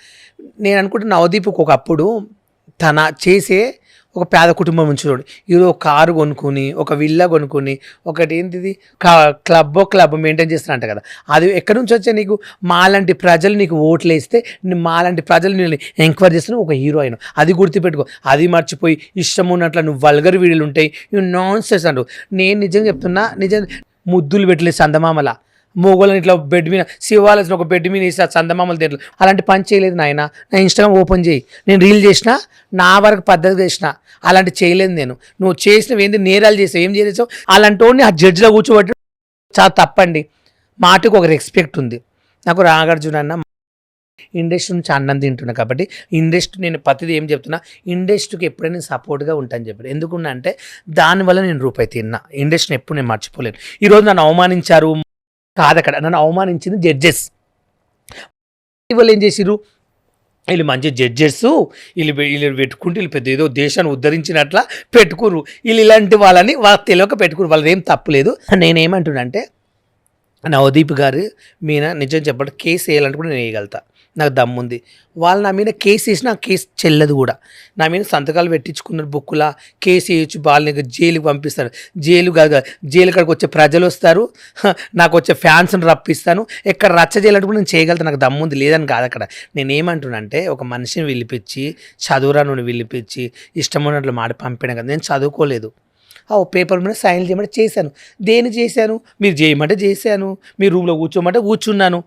S3: నేను అనుకుంటే నవదీప్కి ఒకప్పుడు తన చేసే ఒక పేద కుటుంబం నుంచి చూడు, ఈరోజు ఒక కారు కొనుక్కొని, ఒక విల్లా కొనుక్కొని, ఒకటి ఏంటిది క్లబ్ మెయింటైన్ చేస్తున్నట్ట కదా. అది ఎక్కడి నుంచి వచ్చా? నీకు మాలాంటి ప్రజలు నీకు ఓట్లు వేస్తే మాలాంటి ప్రజలు నేను ఎంక్వైరీ చేస్తున్నా ఒక హీరో అయినా. అది గుర్తుపెట్టుకో. అది మర్చిపోయి ఇష్టం ఉన్నట్లు నువ్వు వల్గర్ వీడియోలు ఉంటాయి, నువ్వు నాన్ సెన్స్ అంటావు. నేను నిజంగా చెప్తున్నా, నిజం ముద్దులు పెట్టలేదు చందమామల. మొగోళ్ళని ఇట్లా బెడ్ మీద శివాలసిన ఒక బెడ్ మీద వేసి చందమామలు తింటలు అలాంటి పని చేయలేదు నాయన. నా ఇన్స్టాగ్రామ్ ఓపెన్ చేయి, నేను రీల్ చేసిన, నా వరకు పద్ధతి చేసిన, అలాంటి చేయలేదు నేను. నువ్వు చేసినవి ఏంటి? నేరాలు చేసావు, ఏం చేసావు? అలాంటి వాడిని ఆ జడ్జిలో కూర్చోబట్టి చాలా తప్పండి. మాటకు ఒక రెస్పెక్ట్ ఉంది. నాకు నాగార్జున అన్న ఇండస్ట్రీ నుంచి అన్నం తింటున్నా కాబట్టి ఇండస్ట్రీ, నేను ప్రతిదీ ఏం చెప్తున్నా, ఇండస్ట్రీకి ఎప్పుడైనా నేను సపోర్ట్గా ఉంటాను చెప్పాను. ఎందుకున్నా అంటే దానివల్ల నేను రూపాయి తిన్నా. ఇండస్ట్రీని ఎప్పుడు నేను మర్చిపోలేను. ఈరోజు నన్ను అవమానించారు కాదక్కడ, నన్ను అవమానించింది జడ్జెస్. వాళ్ళు ఏం చేసిర్రు? వీళ్ళు మంచి జడ్జెస్, వీళ్ళు పెట్టుకుంటే వీళ్ళు పెద్ద ఏదో దేశాన్ని ఉద్ధరించినట్లా పెట్టుకుర్రు. వీళ్ళు ఇలాంటి వాళ్ళని వాళ్ళకి తెలియక పెట్టుకురు. వాళ్ళది ఏం తప్పులేదు. నేనేమంటున్నానంటే నవదీప్ గారు మీద నిజం చెప్పండి, కేసు వేయాలంటే కూడా నేను వేయగలుగుతా, నాకు దమ్ముంది. వాళ్ళు నా మీద కేసు వేసినా ఆ కేసు చెల్లదు కూడా. నా మీద సంతకాలు పెట్టించుకున్నారు బుక్కులా, కేసు వేయచ్చు, వాళ్ళని జైలుకి పంపిస్తారు. జైలు కాదు, జైలు కాడికి వచ్చే ప్రజలు వస్తారు, నాకు వచ్చే ఫ్యాన్స్ని రప్పిస్తాను. ఎక్కడ రచ్చ చేయాలంటే కూడా నేను చేయగలుగుతాను, నాకు దమ్ముంది. లేదని కాదు అక్కడ. నేనేమంటున్నానంటే ఒక మనిషిని పిలిపించి, చదువురాను పిలిపించి ఇష్టం ఉన్నట్లు మాట పంపాను కదా. నేను చదువుకోలేదు, పేపర్ మీద సైన్లు చేయమంటే చేశాను. దేని చేశాను? మీరు చేయమంటే చేశాను, మీ రూమ్లో కూర్చోమంటే కూర్చున్నాను,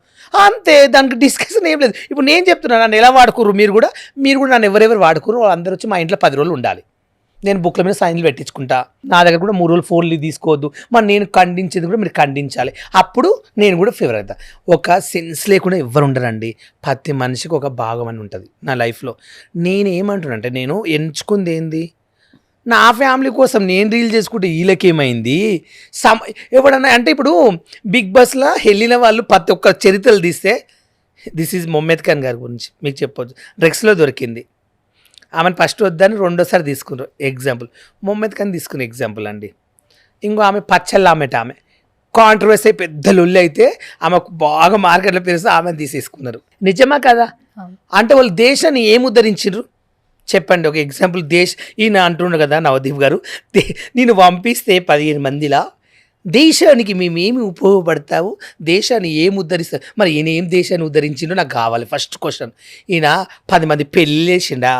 S3: అంతే. దానికి డిస్కషన్ ఏం లేదు. ఇప్పుడు నేను చెప్తున్నాను, నన్ను ఎలా వాడుకోరు మీరు కూడా నన్ను ఎవరెవరు వాడుకోరు వాళ్ళందరూ వచ్చి మా ఇంట్లో 10 రోజులు ఉండాలి. నేను బుక్ల మీద సైన్లు పెట్టించుకుంటా. నా దగ్గర కూడా 3 రోజులు ఫోన్లు తీసుకోవద్దు. మరి నేను ఖండించేది కూడా మీరు ఖండించాలి. అప్పుడు నేను కూడా ఫేవర్ అవుతా. ఒక సెన్స్ లేకుండా ఎవరు ఉండరండి. ప్రతి మనిషికి ఒక భాగం అని ఉంటుంది నా లైఫ్లో. నేను ఏమంటున్నానంటే, నేను ఎంచుకుంది ఏంది? నా ఫ్యామిలీ కోసం నేను రీల్ చేసుకుంటే వీళ్ళకేమైంది? ఎవడన్నా అంటే ఇప్పుడు బిగ్ బాస్లో వెళ్ళిన వాళ్ళు ప్రతి ఒక్క చరిత్రలు తీస్తే, దిస్ ఈజ్ మొహమ్మద్ ఖాన్ గారి గురించి మీకు చెప్పొచ్చు. డ్రగ్స్లో దొరికింది, ఆమెను ఫస్ట్ వద్దని రెండోసారి తీసుకున్నారు ఎగ్జాంపుల్. మొహమ్మద్ ఖాన్ తీసుకున్న ఎగ్జాంపుల్ అండి. ఇంకో ఆమె పచ్చళ్ళామెట, ఆమె కాంట్రవర్సీ పెద్ద లొల్లి అయితే ఆమెకు బాగా మార్కెట్లో పెరిగితే ఆమెను తీసేసుకున్నారు. నిజమా కదా? అంటే వాళ్ళు దేశాన్ని ఏం ఉద్ధరించారు చెప్పండి. ఒక ఎగ్జాంపుల్ ఈయన అంటున్నాడు కదా నవదీప్ గారు, నేను పంపిస్తే 15 మందిలా దేశానికి మేమేమి ఉపయోగపడతావు, దేశాన్ని ఏం ఉద్ధరిస్తావు? మరి ఈయన ఏం దేశాన్ని ఉద్ధరించిండో నాకు కావాలి ఫస్ట్ క్వశ్చన్. ఈయన 10 మంది పెళ్ళి చేసిండా,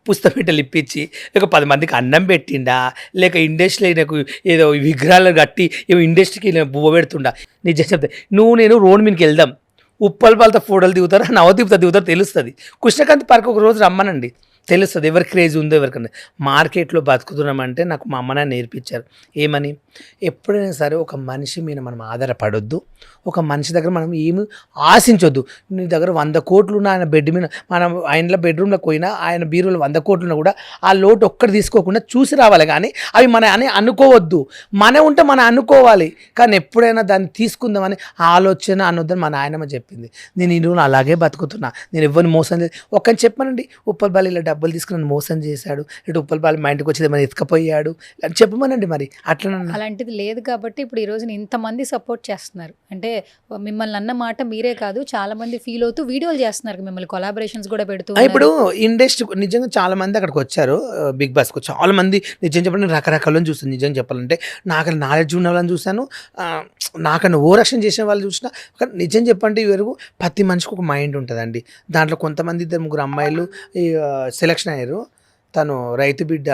S3: పుస్తపెట్టెలు ఇప్పించి, లేక 10 మందికి అన్నం పెట్టిండా, లేక ఇండస్ట్రీలో ఈయనకు ఏదో విగ్రహాలు కట్టి ఏమో ఇండస్ట్రీకి ఈయన బువ్వ పెడుతుండా? నిజం చెప్తా, నేను రోడ్ మీదకి వెళ్దాం, ఉప్పల్ పాలతో ఫోటోలు దిగుతారు, నవదీప్తో దిగుతారు తెలుస్తుంది. కృష్ణకాంత్ పార్క్ ఒక రోజు రమ్మనండి, తెలుస్తుంది ఎవరి క్రేజ్ ఉందో ఎవరికన్నా. మార్కెట్లో బతుకుతున్నామంటే నాకు మా అమ్మ నాన్న నేర్పించారు ఏమని, ఎప్పుడైనా సరే ఒక మనిషి మీద మనం ఆధారపడొద్దు, ఒక మనిషి దగ్గర మనం ఏమి ఆశించొద్దు. నీ దగ్గర 100 కోట్లు ఉన్న ఆయన బెడ్ మీద, మనం ఆయనలో బెడ్రూమ్లోకి పోయినా ఆయన బీరులో 100 కోట్లు ఉన్నా కూడా ఆ లోటు ఒక్కటి తీసుకోకుండా చూసి రావాలి, కానీ అవి మన అని అనుకోవద్దు. మన ఉంటే మనం అనుకోవాలి, కానీ ఎప్పుడైనా దాన్ని తీసుకుందామని ఆలోచన అనొద్దని మా నాయనమ్మ చెప్పింది. నేను ఈ రోజు అలాగే బతుకుతున్నా, నేను ఎవరిని మోసం చేసి ఒక్కని చెప్పానండి, ఉప్పల్ ఇలా డబ్బులు తీసుకుని నన్ను మోసం చేశాడు, ఇటు ఉప్పల్ బాలి మా ఇంటికి వచ్చి మన ఎత్తుకపోయాడు అని చెప్పమనండి. మరి అట్లా
S2: అలాంటిది లేదు కాబట్టి ఇప్పుడు ఈ రోజున ఇంతమంది సపోర్ట్ చేస్తున్నారు. అంటే మిమ్మల్ని అన్న మాట మీరే కాదు, చాలా మంది ఫీల్ అవుతూ వీడియోలు చేస్తున్నారు, మిమ్మల్ని కొలాబరేషన్స్ కూడా పెడుతూ
S3: ఇప్పుడు ఇండస్ట్రీ నిజంగా చాలా మంది అక్కడికి వచ్చారు బిగ్ బాస్కి. చాలా మంది నిజం చెప్పండి రకరకాలని చూస్తాను. నిజం చెప్పాలంటే నాకన్నా నాలెడ్జ్ ఉన్న వాళ్ళని చూశాను, నాకన్నా ఓరక్షణ చేసిన వాళ్ళు చూసిన. నిజం చెప్పంటే ఇవరకు ప్రతి మనిషికి ఒక మైండ్ ఉంటుందండి. దాంట్లో కొంతమంది 2-3 అమ్మాయిలు సెలెక్షన్ అయ్యారు. తను రైతు బిడ్డ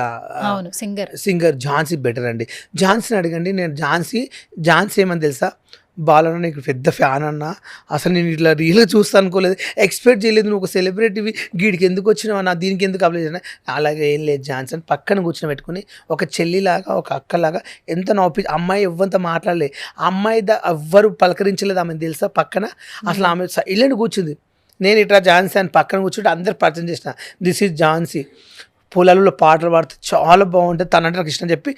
S3: సింగర్ ఝాన్సీ బెటర్ అండి. ఝాన్సీని అడగండి, నేను ఝాన్సీ ఏమని తెలుసా, బాలన్న నీకు పెద్ద ఫ్యాన్ అన్న, అసలు నేను ఇట్లా రీల్గా చూస్తాను అనుకోలేదు, ఎక్స్పెక్ట్ చేయలేదు, నువ్వు ఒక సెలబ్రిటీవి, గీడికి ఎందుకు వచ్చినావు అన్న, దీనికి ఎందుకు అప్లై చేసిన. అలాగే ఏం లేదు జాన్సన్ పక్కన కూర్చొని పెట్టుకుని ఒక చెల్లిలాగా ఒక అక్కలాగా ఎంత నవ్వి, అమ్మాయి ఎవ్వంత మాట్లాడలే, అమ్మాయి ఎవ్వరు పలకరించలేదు ఆమె తెలుసా పక్కన. అసలు ఆమె ఇల్లండి కూర్చుంది. నేను ఇట్లా ఝాన్సీ అని పక్కన కూర్చుంటే అందరు పరిచయం చేసిన, దిస్ ఈజ్ ఝాన్సీ, పొలాలలో పాటలు పాడితే చాలా బాగుంటుంది తనంటే నాకు ఇష్టం చెప్పి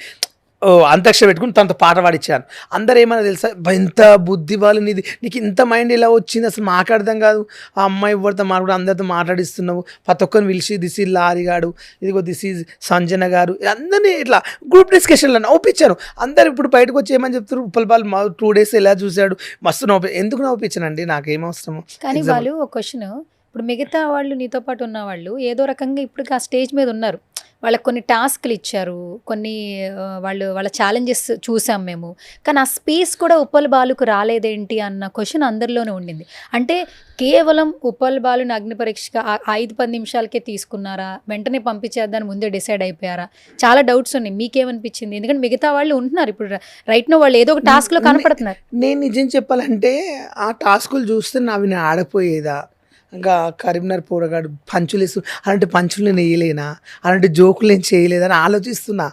S3: అంతక్షర పెట్టుకుని తనతో పాట పాడిచ్చాను. అందరు ఏమన్నా తెలుసా, ఎంత బుద్ధి వాళ్ళు నీది, నీకు ఇంత మైండ్ ఎలా వచ్చింది, అసలు మాకు అర్థం కాదు, ఆ అమ్మాయి ఎవరితో మాట్లాడు అందరితో మాట్లాడిస్తున్నావు, ప్రతి ఒక్కరిని పిలిచి దిస్ ఈజ్ లారీ గాడు, ఇదిగో దిస్ ఈజ్ సంజన గారు, అందరినీ ఇట్లా గ్రూప్ డిస్కషన్లో నవ్వుపించాను. అందరు ఇప్పుడు బయటకు వచ్చి ఏమని చెప్తారు, ఉప్పల్ బాల్ 2 days ఎలా చూశాడు, మస్తు ఎందుకు నవ్వుపించానండి, నాకేం అవసరము. కానీ
S2: వాళ్ళు ఒక క్వశ్చన్, ఇప్పుడు మిగతా వాళ్ళు నీతో పాటు ఉన్న వాళ్ళు ఏదో రకంగా ఇప్పుడు ఆ స్టేజ్ మీద ఉన్నారు, వాళ్ళకి కొన్ని టాస్క్లు ఇచ్చారు, కొన్ని వాళ్ళ ఛాలెంజెస్ చూసాం మేము, కానీ ఆ స్పేస్ కూడా ఉప్పల్ బాలుకు రాలేదేంటి అన్న క్వశ్చన్ అందరిలోనే ఉండింది. అంటే కేవలం ఉప్పల్ బాలుని అగ్ని పరీక్షగా 5-10 నిమిషాలకే తీసుకున్నారా, వెంటనే పంపించేద్దాన్ని ముందే డిసైడ్ అయిపోయారా, చాలా డౌట్స్ ఉన్నాయి. మీకేమనిపించింది? ఎందుకంటే మిగతా వాళ్ళు ఉంటున్నారు ఇప్పుడు రైట్ నో, వాళ్ళు ఏదో ఒక టాస్క్లో కనపడుతున్నారు.
S3: నేను నిజం చెప్పాలంటే ఆ టాస్కులు చూస్తే అవి నేను ఆడపోయేదా, ఇంకా కరీంనగర్ పోరగాడు పంచులు వేస్తూ అలాంటి పంచులు నేను వేయలేనా, అలాంటి జోకులు నేను చేయలేదని ఆలోచిస్తున్నా.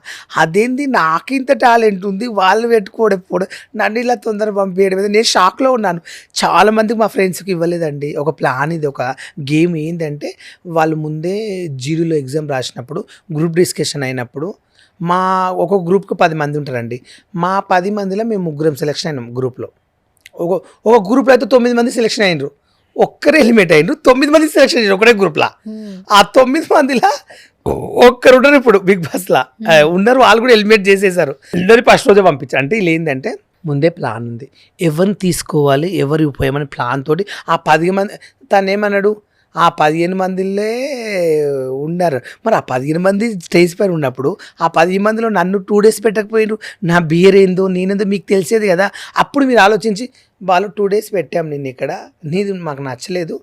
S3: అదేంది నాకింత టాలెంట్ ఉంది, వాళ్ళు పెట్టుకోవడం నన్ను ఇలా తొందర పంపించడం మీద నేను షాక్లో ఉన్నాను. చాలామందికి మా ఫ్రెండ్స్కి ఇవ్వలేదండి. ఒక ప్లాన్, ఇది ఒక గేమ్. ఏంటంటే వాళ్ళు ముందే జీరోలో ఎగ్జామ్ రాసినప్పుడు గ్రూప్ డిస్కషన్ అయినప్పుడు ఒక గ్రూప్కి 10 మంది ఉంటారండి. మా 10 మందిలో మేము 3 సెలెక్షన్ అయినాం గ్రూప్లో. ఒక గ్రూప్లో అయితే 9 మంది సెలెక్షన్ అయినరు, ఒక్కరే ఎలిమినేట్ అయినరు. 9 మంది సెలెక్షన్ చేశారు ఒకటే గ్రూప్లో. ఆ 9 మందిలో ఒక్కరు ఉన్నారు ఇప్పుడు బిగ్ బాస్లో ఉన్నారు, వాళ్ళు కూడా ఎలిమినేట్ చేసేసారు. అందరూ ఫస్ట్ రోజే పంపించారు. అంటే ఇలా ఏంటంటే ముందే ప్లాన్ ఉంది, ఎవరిని తీసుకోవాలి, ఎవరు ఉపయోగమని ప్లాన్ తోటి ఆ 10 మంది. తను ఏమన్నాడు, ఆ 15 మందిలే ఉన్నారు. మరి ఆ 15 మంది స్టేజ్ పైన ఉన్నప్పుడు ఆ 10 మందిలో నన్ను 2 days పెట్టకపోయినారు, నా బియర్ ఏందో నేనేందో మీకు తెలిసేది కదా. అప్పుడు మీరు ఆలోచించి వాళ్ళు 2 days పెట్టాం నిన్ను ఇక్కడ, నీది మాకు నచ్చలేదు,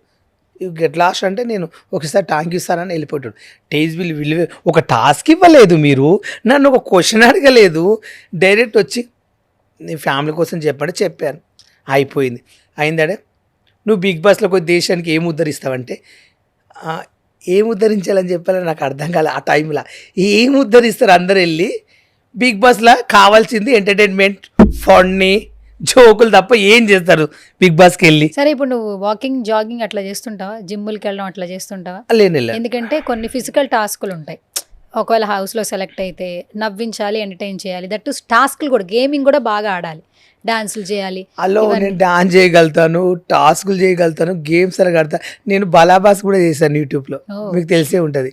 S3: గెట్ లాస్ట్ అంటే నేను ఒకసారి థ్యాంక్ యూ సార్ అని వెళ్ళిపోయాడు. టేజ్ విలువ ఒక టాస్క్ ఇవ్వలేదు, మీరు నన్ను ఒక క్వశ్చన్ అడగలేదు, డైరెక్ట్ వచ్చి నీ ఫ్యామిలీ కోసం చెప్పండి చెప్పాను, అయిపోయింది. అయిందాడే నువ్వు బిగ్ బాస్లో ఒక దేశానికి ఏం ఉద్ధరిస్తావంటే, ఏం ఉద్ధరించాలని చెప్పాలని నాకు అర్థం కాలే. ఆ టైంలో ఏం ఉద్ధరిస్తారు అందరు వెళ్ళి బిగ్ బాస్లో, కావాల్సింది ఎంటర్టైన్మెంట్, ఫన్నీ జోకులు తప్ప ఏం చేస్తారు బిగ్ బాస్కి వెళ్ళి.
S2: సరే ఇప్పుడు నువ్వు వాకింగ్ జాగింగ్ అట్లా చేస్తుంటావా, జిమ్ములకి వెళ్ళడం అట్లా చేస్తుంటావా?
S3: లేని
S2: ఎందుకంటే కొన్ని ఫిజికల్ టాస్కులు ఉంటాయి, ఒకవేళ హౌస్లో సెలెక్ట్ అయితే నవ్వించాలి, ఎంటర్టైన్ చేయాలి, దట్టు టాస్క్లు కూడా, గేమింగ్ కూడా బాగా ఆడాలి, డాన్సులు చేయాలి.
S3: అలో నేను డాన్స్ చేయగలుగుతాను, టాస్కులు చేయగలుగుతాను, గేమ్స్ ఆడతా. నేను బలాబాస్ కూడా చేశాను యూట్యూబ్లో, మీకు తెలిసే ఉంటుంది.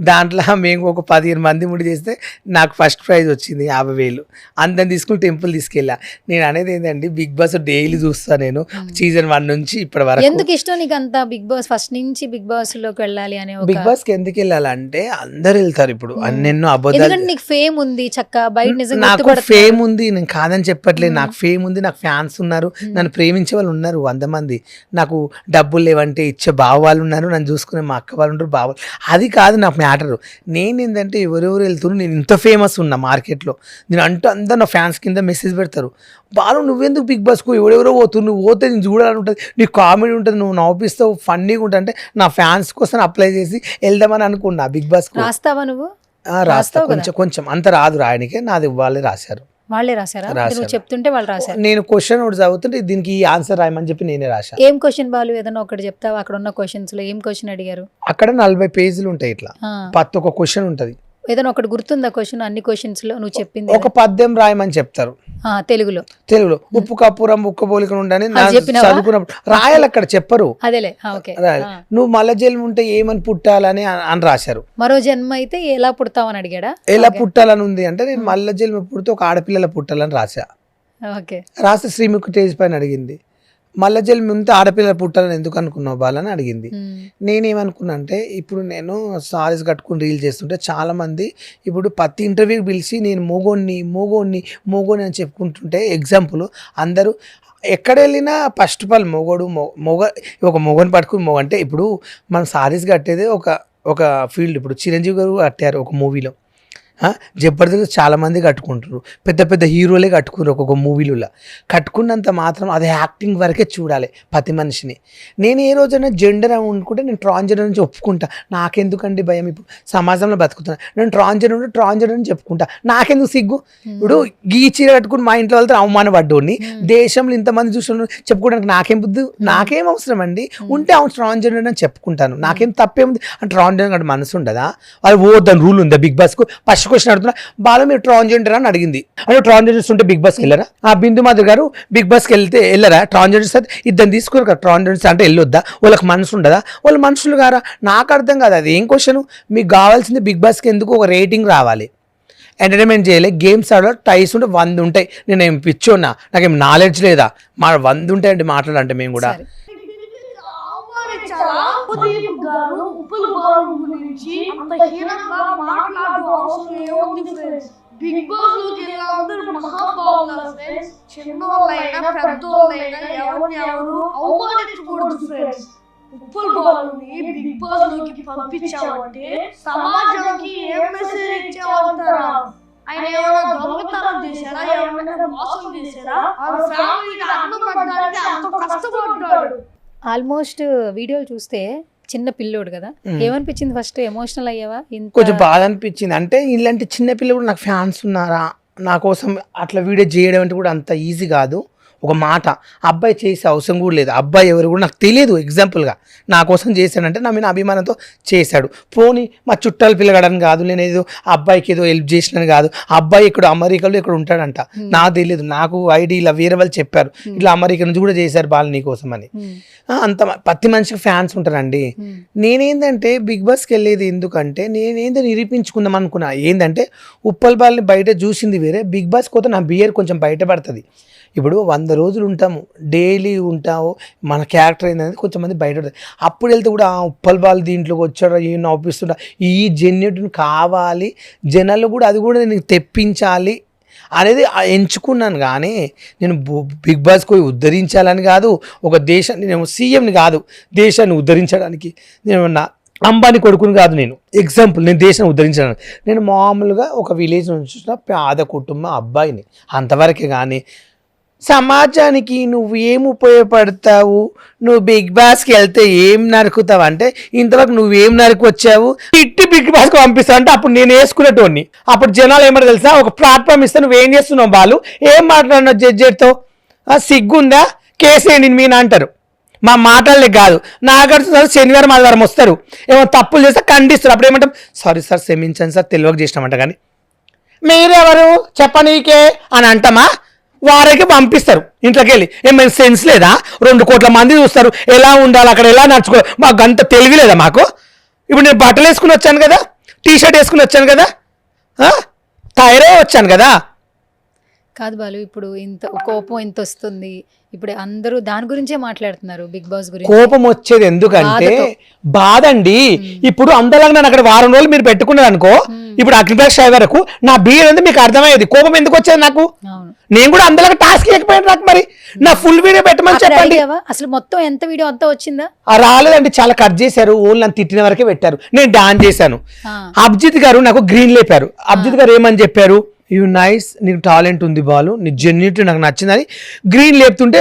S3: దాంట్లో మేము ఒక 15 మంది ముడి చేస్తే నాకు ఫస్ట్ ప్రైజ్ వచ్చింది 50,000. అందరిని తీసుకుని టెంపుల్ తీసుకెళ్ళా. నేను అనేది ఏంటండి, బిగ్ బాస్ డైలీ చూస్తాను నేను, సీజన్ 1 నుంచి ఇప్పటి వరకు.
S2: ఎందుకు ఇష్టం నీకు అంత బిగ్ బాస్, ఫస్ట్ నుంచి బిగ్ బాస్ లోకి వెళ్ళాలి అనే?
S3: బిగ్ బాస్ కి ఎందుకు వెళ్ళాలంటే అందరు వెళ్తారు ఇప్పుడు, అన్నెన్నో అబద్ధాలు.
S2: నీకు ఫేమ్ ఉంది చక్కగా బయట,
S3: నాకు ఫేమ్ ఉంది, నేను కాదని చెప్పట్లేదు, నాకు ఫేమ్ ఏముంది, నాకు ఫ్యాన్స్ ఉన్నారు, నన్ను ప్రేమించే వాళ్ళు ఉన్నారు 100 మంది. నాకు డబ్బులు లేవంటే ఇచ్చే బావ వాళ్ళు ఉన్నారు, నన్ను చూసుకునే మా అక్క వాళ్ళు ఉంటారు, బావ. అది కాదు నాకు మ్యాటరు. నేను ఏంటంటే ఎవరెవరు వెళ్తున్నారు, నేను ఇంత ఫేమస్ ఉన్నా మార్కెట్లో, నేను అంటూ అందరు నా ఫ్యాన్స్ కింద మెసేజ్ పెడతారు, బాలు నువ్వెందుకు బిగ్ బాస్కు, ఎవరెవరో పోతున్నారు, నువ్వు పోతే నేను చూడాలని ఉంటుంది, నీకు కామెడీ ఉంటుంది, నువ్వు నవ్విస్తావు, ఫన్నీగా ఉంటుంది అంటే నా ఫ్యాన్స్ కోసం అప్లై చేసి వెళ్దామని అనుకున్నా బిగ్ బాస్కు.
S2: రాస్తావా నువ్వు?
S3: రాస్తా,
S2: రాస్తావు కదా?
S3: కొంచెం అంత రాదు రాయనికే, నాది వాళ్ళే రాశారు.
S2: వాళ్ళే రాశారా? నువ్వు చెప్తుంటే వాళ్ళు రాశారు.
S3: నేను క్వశ్చన్ ఒకటి చదువుతుంటే దీనికి ఈ ఆన్సర్ రాయమని చెప్పి నేనే రాశాను.
S2: ఏం క్వశ్చన్ బాలు? ఏదైనా ఒకటి చెప్తావా? అక్కడ ఉన్న క్వశ్చన్స్ లో ఏం క్వశ్చన్ అడిగారు?
S3: అక్కడ 40 పేజీలు ఉంటాయి, ఇట్లా ప్రతి ఒక్క క్వశ్చన్ ఉంటది.
S2: ఏదైనా ఒకటి గుర్తుందా క్వశ్చన్? అన్ని క్వశ్చన్స్ లో నువ్వు చెప్పింది
S3: ఒక పద్యం రాయమని చెప్తారు
S2: తెలుగులో.
S3: ఉప్పు కప్పురం ఉక్క పోలికను ఉండని
S2: చెప్పినావా?
S3: చదువుకున్నప్పుడు రాయాలి, అక్కడ చెప్పరు.
S2: అదేలే, ఓకే.
S3: రాయాలి. నువ్వు మల్ల జన్మ ఉంటే ఏమని పుట్టాలని అని రాశారు.
S2: మరో జన్మ అయితే ఎలా పుడతావని అడిగాడా?
S3: ఎలా పుట్టాలని ఉంది అంటే నేను మల్ల జన్మ పుడితే ఒక ఆడపిల్లల పుట్టాలని రాశా.
S2: ఓకే.
S3: రాస్తే శ్రీముఖి టేజ్ పైన అడిగింది, మల్ల జన్మ ఉంటే ఆడపిల్లల పుట్టాలని ఎందుకు అనుకున్నావు బాలని అడిగింది. నేనేమనుకున్నా అంటే ఇప్పుడు నేను సారీస్ కట్టుకుని రీల్ చేస్తుంటే చాలా మంది ఇప్పుడు ప్రతి ఇంటర్వ్యూకి పిలిచి నేను మోగోని అని చెప్పుకుంటుంటే ఎగ్జాంపుల్ అందరూ ఎక్కడ వెళ్ళినా ఫస్ట్ ఆఫ్ ఆల్ ఒక మొగని పట్టుకుని అంటే ఇప్పుడు మనం సారీస్ కట్టేది ఒక ఫీల్డ్. ఇప్పుడు చిరంజీవి గారు కట్టారు ఒక మూవీలో, జబర్దస్త్ చాలామంది కట్టుకుంటారు, పెద్ద పెద్ద హీరోలే కట్టుకున్నారు ఒక్కొక్క మూవీలలో. కట్టుకున్నంత మాత్రం అది యాక్టింగ్ వరకే చూడాలి ప్రతి మనిషిని. నేను ఏ రోజైనా జెండర్ అని అనుకుంటే నేను ట్రాన్స్జెండర్ నుంచి ఒప్పుకుంటా, నాకెందుకండి భయం, ఇప్పుడు సమాజంలో బతుకుతున్నా నేను ట్రాన్స్జెండర్ అని చెప్పుకుంటా, నాకెందుకు సిగ్గు. ఇప్పుడు ఈ చీర కట్టుకుని మా ఇంట్లో వాళ్ళతో అవమానపడ్డోని దేశంలో ఇంతమంది చూసిన చెప్పుకోవడానికి నాకేం బుద్ధి, నాకేం అవసరం అండి. ఉంటే అవును ట్రాన్స్జెండర్ అని చెప్పుకుంటాను, నాకేం తప్పేముంది. అంటే ట్రాన్స్జెండర్ మనసు ఉండదా? అది దాని రూల్ ఉందా బిగ్ బాస్కు? ఫస్ట్ క్వశ్చన్ అడుగుతున్నా, బాలు మీరు ట్రాన్స్జెండర్ అని అడిగింది అంటే ట్రాన్స్జెండర్స్ ఉంటే బిగ్ బాస్కి వెళ్ళారా? బిందు మాధవ్ గారు బిగ్ బాస్కి వెళ్ళరా? ట్రాన్స్జెండర్స్ ఇద్దరు తీసుకున్నారు కదా, ట్రాన్స్జెండర్స్ అంటే వెళ్ళొద్దా? వాళ్ళకి మనసు ఉండదా? వాళ్ళు మనుషులు గారా? నాకు అర్థం కాదు అది ఏం క్వశ్చన్. మీకు కావాల్సింది బిగ్ బాస్కి ఎందుకు ఒక రేటింగ్ రావాలి, ఎంటర్టైన్మెంట్ చేయలే, గేమ్స్ ఆడ టైస్ ఉంటే 100 ఉంటాయి. నేను ఏం పిచ్చోన్నా, నాకేం నాలెడ్జ్ లేదా? 100 ఉంటాయండి మాట్లాడాలంటే మేము కూడా.
S6: ఉదయ్ గారు ఉప్పుల బాల్ గురించి అంత హీనంగా మాట్లాడడం అవసరం ఏముంది ఫ్రెండ్స్? బిగ్ బాస్ లోకి అందరూ మహాబావులు ఫ్రెండ్స్, చిన్నోళ్ళైనా పెద్దోళ్ళైనా ఎవరు అవమానించకూడదు ఫ్రెండ్స్. ఉప్పుల బాల్ని బిగ్ బాస్ లోకి పంపించామంటే సమాజానికి ఏం మెసేజ్ ఇచ్చామంటారా? ఆయన ఏమైనా దొంగతనం చేశారా? ఏమైనా మోసం చేశారా? వాళ్ళ ఫ్యామిలీకి అన్నం పెట్టడానికి అంత కష్టపడ్డాడు.
S2: ఆల్మోస్ట్ వీడియోలు చూస్తే చిన్న పిల్లోడు కదా, ఏమనిపించింది? ఫస్ట్ ఎమోషనల్ అయ్యావా?
S3: కొంచెం బాధ అనిపించింది. అంటే ఇలాంటి చిన్న పిల్లలు కూడా నాకు ఫ్యాన్స్ ఉన్నారా, నా కోసం అట్లా వీడియో చేయడం అంటే కూడా అంత ఈజీ కాదు. ఒక మాట అబ్బాయి చేసే అవసరం కూడా లేదు, అబ్బాయి ఎవరు కూడా నాకు తెలియదు. ఎగ్జాంపుల్గా నా కోసం చేశాడంటే నా మీద అభిమానంతో చేశాడు. పోనీ మా చుట్టాలు పిల్లగాడని కాదు, నేను ఏదో అబ్బాయికి ఏదో హెల్ప్ చేసినని కాదు. అబ్బాయి ఇక్కడ అమెరికాలో ఇక్కడ ఉంటాడంట, నాకు తెలియదు. నాకు ఐడి ఇలా వేరే వాళ్ళు చెప్పారు, ఇట్లా అమెరికా నుంచి కూడా చేశారు బాలు నీ కోసం అని. అంత ప్రతి మనిషికి ఫ్యాన్స్ ఉంటారండి. నేనేందంటే బిగ్ బాస్కి వెళ్ళేది ఎందుకంటే నేనేందో నిరూపించుకుందాం అనుకున్నా. ఏంటంటే ఉప్పల్ బాల్ని బయట చూసింది వేరే, బిగ్ బాస్ కోత నా బియర్ కొంచెం బయటపడుతుంది. ఇప్పుడు 100 రోజులు ఉంటాము, డైలీ ఉంటాము, మన క్యారెక్టర్ ఏంటనేది కొంచెం మంది బయట. అప్పుడు వెళ్తే కూడా ఉప్పల్ బాల్ దీంట్లోకి వచ్చాడు, ఏం నవ్విస్తుంటా, ఈ జెన్యున్ కావాలి జనాలు కూడా, అది కూడా నేను తెప్పించాలి అనేది ఎంచుకున్నాను. కానీ నేను బిగ్ బాస్ పోయి ఉద్ధరించాలని కాదు, ఒక దేశాన్ని, నేను సీఎంని కాదు దేశాన్ని ఉద్ధరించడానికి, నేను నా అంబానీ కొడుకుని కాదు. నేను ఎగ్జాంపుల్, నేను దేశాన్ని ఉద్ధరించాను. నేను మామూలుగా ఒక విలేజ్ నుంచి చూసిన పేద కుటుంబం అబ్బాయిని, అంతవరకే. కానీ సమాజానికి నువ్వు ఏం ఉపయోగపడతావు, నువ్వు బిగ్ బాస్కి వెళ్తే ఏం నరుకుతావు అంటే ఇంతవరకు నువ్వేం నరికి వచ్చావు, ఇట్టి బిగ్ బాస్కి పంపిస్తావు అంటే అప్పుడు నేను వేసుకునేటోడిని. అప్పుడు జనాలు ఏమంటారు తెలుసా, ఒక ప్లాట్ఫామ్ ఇస్తే నువ్వేం చేస్తున్నావు బాలు, ఏం మాట్లాడినావు జడ్జితో, సిగ్గుందా, కేసేయండి మీనా అంటారు. మా మాటలే కాదు, నాగార్జున శనివారం ఆదివారం వస్తారు, ఏమో తప్పులు చేస్తే ఖండిస్తారు. అప్పుడు ఏమంటాం, సారీ సార్ క్షమించండి సార్ తెలియక చేసినామంట. కానీ మీరెవరు చెప్పనీకే అని అంటామా? వారికి పంపిస్తారు ఇంట్లోకి వెళ్ళి. ఏమైనా సెన్స్ లేదా? 2 కోట్ల మంది చూస్తారు, ఎలా ఉండాలి అక్కడ, ఎలా నడుచుకోవాలి, మాకు అంత తెలివి లేదా మాకు? ఇప్పుడు నేను బట్టలు వేసుకుని వచ్చాను కదా, టీషర్ట్ వేసుకుని వచ్చాను కదా, తయారై వచ్చాను కదా.
S2: కాదు బాలు, ఇప్పుడు ఇంత కోపం ఇంత వస్తుంది, ఇప్పుడు అందరూ దాని గురించే మాట్లాడుతున్నారు, బిగ్ బాస్ గురించి.
S3: కోపం వచ్చేది ఎందుకంటే బాధ అండి. ఇప్పుడు అందరిలాగా నన్ను అక్కడ వారం రోజులు మీరు పెట్టుకున్నారు అనుకో, ఇప్పుడు అఖిలప్రకాష్ రాయ్ వరకు నా బీర్ అనేది మీకు అర్థమయ్యేది. కోపం ఎందుకు వచ్చేది నాకు? నేను కూడా అందరిలాగా టాస్క్ లేకపోయాను నాకు. మరి నా ఫుల్ వీడియో పెట్టమని చెప్పండి.
S2: అసలు మొత్తం ఎంత వీడియో అంతా వచ్చిందా?
S3: రాలేదండి, చాలా కట్ చేశారు. ఓన్లీ నన్ను తిట్టిన వరకే పెట్టారు. నేను డాన్స్ చేశాను. అభిజిత్ గారు నాకు గ్రీన్ లేపారు. అభిజిత్ గారు ఏమని చెప్పారు, యూ నైస్, నీకు టాలెంట్ ఉంది బాలు, నీ జెన్యూనిటీ నాకు నచ్చిందని గ్రీన్ లేపుతుంటే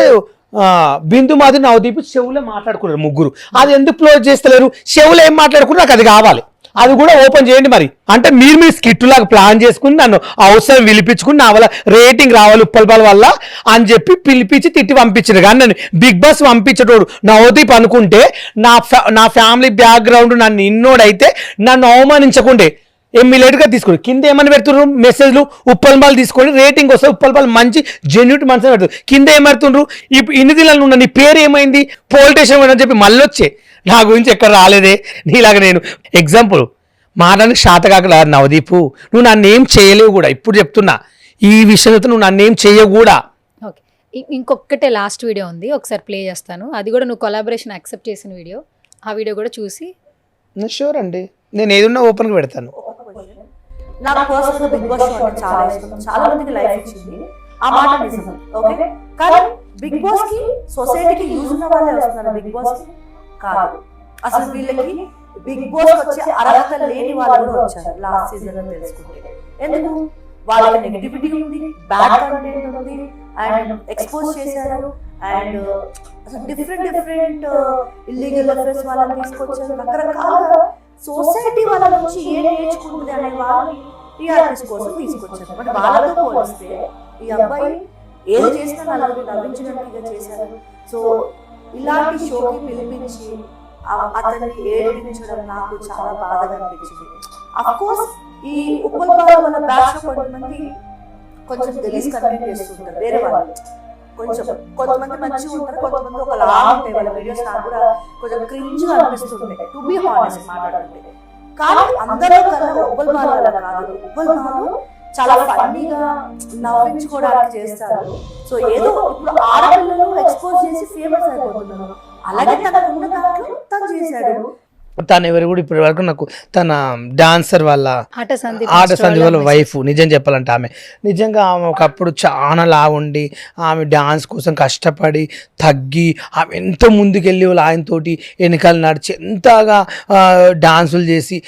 S3: బిందు మాది నవదీప్ చెవులో మాట్లాడుకున్నారు ముగ్గురు. అది ఎందుకు క్లోజ్ చేస్తలేరు? చెవులో ఏం మాట్లాడుకున్నారు నాకు అది కావాలి, అది కూడా ఓపెన్ చేయండి. మరి అంటే మీరు స్కిట్ లాగా ప్లాన్ చేసుకుని నన్ను అవసరం పిలిపించుకుని నా వల్ల రేటింగ్ రావాలి ఉప్పల్పాల వల్ల అని చెప్పి పిలిపించి తిట్టి పంపించారు. కానీ నన్ను బిగ్ బాస్ పంపించేటోడు నవదీప్ అనుకుంటే నా ఫ్యామిలీ బ్యాక్గ్రౌండ్ నన్ను ఇన్నోడైతే నన్ను అవమానించకుండే ఇమ్మీడియట్గా తీసుకోండి. కింద ఏమని పెడుతున్నారు మెసేజ్లు, ఉప్పల్పాలు తీసుకోండి రేటింగ్ వస్తే ఉప్పల్పాలు మంచి జెన్యూట్ మనసు పెడుతుంది. కింద ఏం పెడుతుండ్రు, ఇప్పుడు ఇన్ని దినాలు ఉన్న నీ పేరు ఏమైంది, పోలీస్ స్టేషన్ అని చెప్పి మళ్ళీ వచ్చే నా గురించి ఎక్కడ రాలేదే. నీలాగా నేను ఎగ్జాంపుల్ మాట్లాడానికి శాతకాక నవదీపు, నువ్వు నన్ను ఏం చేయలేవు కూడా. ఇప్పుడు చెప్తున్నా ఈ విషయంతో నువ్వు నన్ను ఏం చేయవు కూడా.
S2: ఓకే, ఇంకొకటే లాస్ట్ వీడియో ఉంది, ఒకసారి ప్లే చేస్తాను. అది కూడా నువ్వు కొలాబరేషన్ యాక్సెప్ట్ చేసిన వీడియో. ఆ వీడియో కూడా చూసి.
S3: షూర్ అండి, నేను ఏదున్నా ఓపెన్గా పెడతాను.
S7: నాకు పర్సనల్ బిగ్ బాస్ షో అంటే చాలా ఇష్టం, చాలా మందికి లైఫ్ ఇచ్చింది, ఆ మాట నిజం. ఓకే, కానీ బిగ్ బాస్ కి సొసైటీకి యూజ్ ఉన్న వాళ్ళే వస్తున్నారు, బిగ్ బాస్ కి కాదు. అసలు వీళ్ళకి బిగ్ బాస్ వచ్చే అర్హత లేని వాళ్ళు కూడా వచ్చారు లాస్ట్ సీజన్ లో తెలుసుకుంటే. ఎందుకు? వాళ్ళకి నెగిటివిటీ ఉంది, బ్యాడ్ కంటెంట్ ఉంది, అండ్ ఎక్స్పోజ్ చేశారు, అండ్ అసలు డిఫరెంట్ ఇల్లీగల్ అఫైర్స్ వాళ్ళని తీసుకొచ్చారు. రకరకాలుగా సొసైటీ వాళ్ళ నుంచి ఏం నేర్చుకుంటుంది అనే వాళ్ళని టీఆర్ఎస్ కోసం తీసుకొచ్చారు. బట్ వాళ్ళతో పోలిస్తే ఈ అబ్బాయి ఏం చేసినా నలుగురు నవ్వించినట్టుగా చేశారు. సో ఇలాంటి షోకి పిలిపించి అతన్ని ఏడిపించడం నాకు చాలా బాధగా అనిపించింది. అఫ్ కోర్స్ ఈ ఉప్పల్పాల వల్ల బ్యాచ్ లో కొంతమంది కొంచెం గలీజ్ కంటెంట్ చేస్తుంటారు, వేరే వాళ్ళు కొంతమంది మంచిగా ఉంటారు, కొంతమంది ఒక లా ఉంటాయి వాళ్ళ వీడియోస్. నాకు కూడా కొంచెం క్రింజ్ గా అనిపిస్తుంటాయి టు బి హానెస్ట్ మాట్లాడుతుంటే. కానీ అందరూ కన్నా ఉప్పల్పాల కాదు, ఉప్పల్పాలు చాలా ఫన్నీగా నవ్వించుకోవడానికి చేస్తారు. సో ఏదో ఇప్పుడు ఆడపిల్లలు ఎక్స్పోజ్ చేసి ఫేమస్ అయిపోతున్నారు, అలాగే తనకు ఉన్న దాంట్లో తను చేశాడు.
S3: తను ఎవరు కూడా ఇప్పటి వరకు నాకు తన డాన్సర్ వాళ్ళ ఆట సందీప్ వాళ్ళ వైఫ్, నిజం చెప్పాలంటే ఆమె నిజంగా ఆమె ఒకప్పుడు చాలా లావుండి ఆమె డాన్స్ కోసం కష్టపడి తగ్గి ఆమె ఎంతో ముందుకెళ్ళి వాళ్ళు ఆయనతోటి వెనకాల నడిచి ఎంతగా డాన్సులు చేసి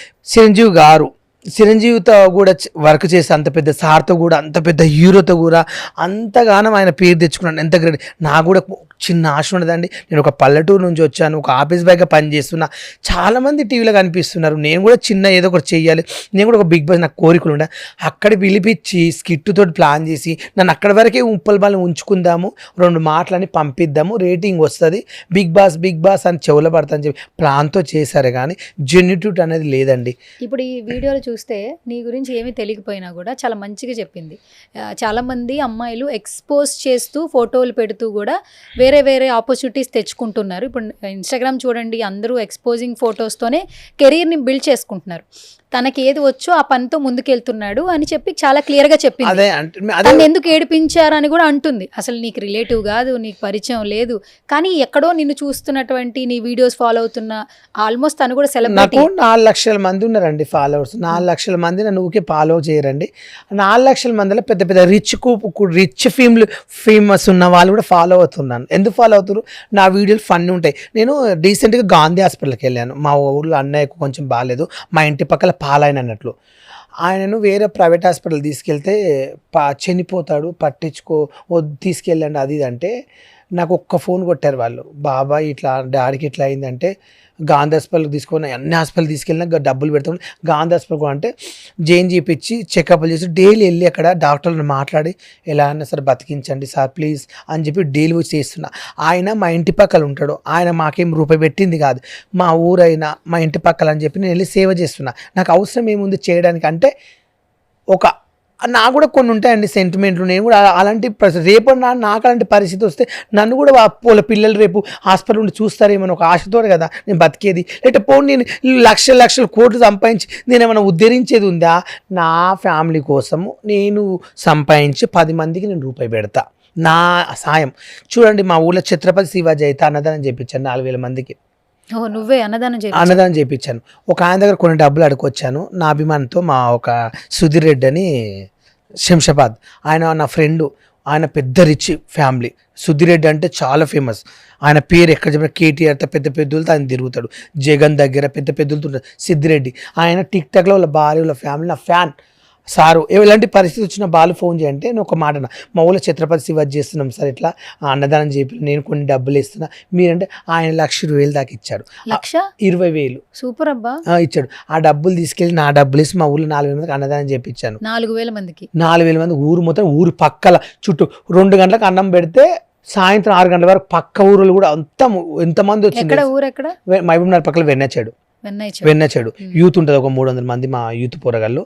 S3: చిరంజీవితో కూడా వర్క్ చేసి అంత పెద్ద సార్తో కూడా అంత పెద్ద హీరోతో కూడా అంతగానం ఆయన పేరు తెచ్చుకున్నాను. ఎంత గ్రేట్. నాకు కూడా చిన్న ఆశ ఉండదండి. నేను ఒక పల్లెటూరు నుంచి వచ్చాను, ఒక ఆఫీస్ బాయ్గా పనిచేస్తున్నా, చాలామంది టీవీలో కనిపిస్తున్నారు, నేను కూడా చిన్న ఏదో ఒకటి చెయ్యాలి, నేను కూడా ఒక బిగ్ బాస్ నాకు కోరికలు ఉండే. అక్కడ పిలిపించి స్కిట్తో ప్లాన్ చేసి నన్ను అక్కడి వరకే ఉప్పల్పాలను ఉంచుకుందాము, 2 మాటలని పంపిద్దాము, రేటింగ్ వస్తుంది, బిగ్ బాస్ అని చెవుల పడతా అని చెప్పి ప్లాన్తో చేశారు. కానీ జెన్యూట్ అనేది లేదండి.
S2: ఇప్పుడు ఈ వీడియోలో చూస్తే నీ గురించి ఏమీ తెలియకపోయినా కూడా చాలా మంచిగా చెప్పింది. చాలామంది అమ్మాయిలు ఎక్స్పోజ్ చేస్తూ ఫోటోలు పెడుతూ కూడా వేరే ఆపర్చునిటీస్ తెచ్చుకుంటున్నారు. ఇప్పుడు ఇన్స్టాగ్రామ్ చూడండి, అందరూ ఎక్స్పోజింగ్ ఫొటోస్తోనే కెరీర్ని బిల్డ్ చేసుకుంటున్నారు. తనకి ఏది వచ్చో ఆ పనితో ముందుకెళ్తున్నాడు అని చెప్పి చాలా క్లియర్గా చెప్పింది. తను ఎందుకు ఏడిపించారు అని కూడా అంటుంది. అసలు నీకు రిలేటివ్ కాదు, నీకు పరిచయం లేదు, కానీ ఎక్కడో నిన్ను చూస్తున్నటువంటి నీ వీడియోస్ ఫాలో అవుతున్న ఆల్మోస్ట్ తను కూడా సెలబ్రిటీ.
S3: నాకు 4 లక్షల మంది ఉన్నారండి ఫాలోవర్స్. 4 లక్షల మంది నన్ను ఊకే ఫాలో చేయరండి. 4 లక్షల మందిలో పెద్ద పెద్ద రిచ్ ఫేమస్ ఉన్న వాళ్ళు కూడా ఫాలో అవుతున్నాను. ఎందుకు ఫాలో అవుతున్నారు? నా వీడియోలు ఫన్నీ ఉంటాయి. నేను రీసెంట్గా గాంధీ హాస్పిటల్కి వెళ్ళాను. మా ఊళ్ళో అన్నయ్యకు కొంచెం బాగాలేదు, మా ఇంటి పక్కల పాలైన అన్నట్లు. ఆయనను వేరే ప్రైవేట్ హాస్పిటల్ తీసుకెళ్తే చనిపోతాడు, తీసుకెళ్ళండి అది ఇది అంటే నాకు ఒక్క ఫోన్ కొట్టారు వాళ్ళు, బాబాయ్ ఇట్లా డాడీకి ఇట్లా అయిందంటే గాంధీ హాస్పిటల్కి తీసుకొని అన్ని హాస్పిటల్ తీసుకెళ్ళినా డబ్బులు పెడతాం. గాంధీ హాస్పిటల్ అంటే జైన్ చేయించి చెకప్లు చేసి డైలీ వెళ్ళి అక్కడ డాక్టర్లను మాట్లాడి ఎలా అయినా సరే బతికించండి సార్ ప్లీజ్ అని చెప్పి డైలీ వచ్చి చేస్తున్నా. ఆయన మా ఇంటి పక్కల ఉంటాడు, ఆయన మాకేం రూపాయి పెట్టింది కాదు, మా ఊరైనా మా ఇంటి పక్కల అని చెప్పి నేను వెళ్ళి సేవ చేస్తున్నా. నాకు అవసరం ఏముంది చేయడానికి అంటే ఒక నాకు కూడా కొన్ని ఉంటాయండి సెంటిమెంట్లు. నేను కూడా అలాంటి రేపు నాకు అలాంటి పరిస్థితి వస్తే నన్ను కూడా వాళ్ళ పిల్లలు రేపు హాస్పిటల్ ఉండి చూస్తారేమో ఒక ఆశతో కదా నేను బతికేది. లేకపోతే నేను లక్షల కోట్లు సంపాదించి నేను ఏమైనా ఉద్ధరించేది ఉందా? నా ఫ్యామిలీ కోసము నేను సంపాదించి 10 మందికి నేను రూపాయి పెడతా. నా సాయం. చూడండి మా ఊళ్ళో ఛత్రపతి శివాజీ అయితే అన్నదానం చేయించాను 4,000 మందికి.
S2: ఓ నువ్వే అన్నదానం చేయాలి.
S3: అన్నదానం చేయించాను. ఒక ఆయన దగ్గర కొన్ని డబ్బులు అడుకొచ్చాను నా అభిమానంతో. మా ఒక సుధీర్ రెడ్డి అని శంషాబాద్, ఆయన నా ఫ్రెండు, ఆయన పెద్ద రిచ్ ఫ్యామిలీ. సుధీర్ రెడ్డి అంటే చాలా ఫేమస్. ఆయన పేరు ఎక్కడ చెప్పిన కేటీఆర్తో పెద్ద పెద్దలతో ఆయన తిరుగుతాడు. జగన్ దగ్గర పెద్ద పెద్దలతో ఉంటాడు సిద్ధిరెడ్డి. ఆయన టిక్ టాక్లో వాళ్ళ భార్య వాళ్ళ ఫ్యామిలీ నా ఫ్యాన్. సారు ఎలాంటి పరిస్థితి వచ్చినా బాలు ఫోన్ చేయంటే నేను ఒక మాట, మా ఊళ్ళో ఛత్రపతి శివాజీ చేస్తున్నాం సార్, ఇట్లా అన్నదానం చేపి నేను కొన్ని డబ్బులు ఇస్తున్నా మీరంటే ఆయన 1,20,000 దాకా ఇచ్చాడు. 20,000
S2: సూపర్ అబ్బా
S3: ఇచ్చాడు. ఆ డబ్బులు తీసుకెళ్ళి నా డబ్బులు ఇసి మా ఊళ్ళో 4,000 మందికి అన్నదానం చేయించాను.
S2: 4,000 మందికి
S3: 4,000 మంది ఊరు మొత్తం, ఊరు పక్కల చుట్టూ 2 గంటలకు అన్నం పెడితే సాయంత్రం 6 గంటల వరకు పక్క ఊరులు కూడా అంత ఎంతమంది వచ్చింది.
S2: ఊరెక్కడ?
S3: మహబూబ్నగర్ పక్కన వెన్నచేడు యూత్ ఉంటుంది, ఒక 300 మంది మా యూత్ పోరగాళ్ళు.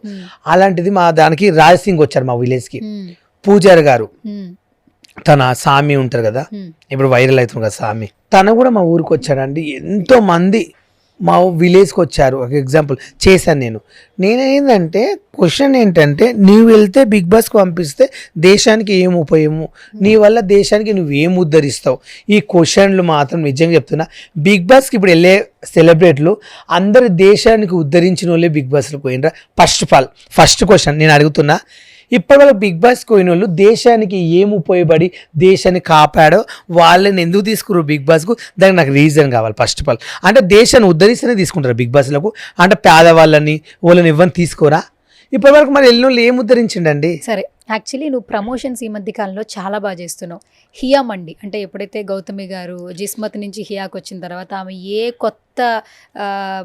S3: అలాంటిది మా దానికి రాజ్ సింగ్ వచ్చారు మా విలేజ్ కి. పూజారి గారు తన సామి ఉంటారు కదా, ఇప్పుడు వైరల్ అవుతుంది కదా సామి, తను కూడా మా ఊరికి వచ్చాడండి. ఎంతో మంది మా విలేజ్కి వచ్చారు. ఒక ఎగ్జాంపుల్ చేశాను నేనేంటంటే క్వశ్చన్ ఏంటంటే, నీవు వెళ్తే బిగ్ బాస్కి పంపిస్తే దేశానికి ఏం ఉపయోగము, నీ వల్ల దేశానికి నువ్వు ఏం ఉద్ధరిస్తావు? ఈ క్వశ్చన్లు మాత్రం నిజంగా చెప్తున్నా, బిగ్ బాస్కి ఇప్పుడు వెళ్ళే సెలబ్రిటీలు అందరు దేశానికి ఉద్ధరించిన వాళ్ళే బిగ్ బాస్లో పోయినరా. ఫస్ట్ క్వశ్చన్ నేను అడుగుతున్నా, ఇప్పటి వరకు బిగ్ బాస్ పోయిన వాళ్ళు దేశానికి ఏం ఉపయోగపడి దేశాన్ని కాపాడో వాళ్ళని ఎందుకు తీసుకున్నారు బిగ్ బాస్కు? దానికి నాకు రీజన్ కావాలి. ఫస్ట్ ఆఫ్ ఆల్ అంటే దేశాన్ని ఉద్ధరిస్తేనే తీసుకుంటారు బిగ్ బాస్లకు, అంటే పేదవాళ్ళని వాళ్ళని ఇవ్వని తీసుకోరా? ఇప్పటి వరకు మరి వెళ్ళిన వాళ్ళు ఏం ఉద్ధరించిండండి?
S2: సరే, యాక్చువల్లీ నువ్వు ప్రమోషన్స్ ఈ మధ్య కాలంలో చాలా బాగా చేస్తున్నావు. హియా మండి అంటే ఎప్పుడైతే గౌతమి గారు జిస్మత్ నుంచి హియాకి వచ్చిన తర్వాత ఆమె ఏ కొత్త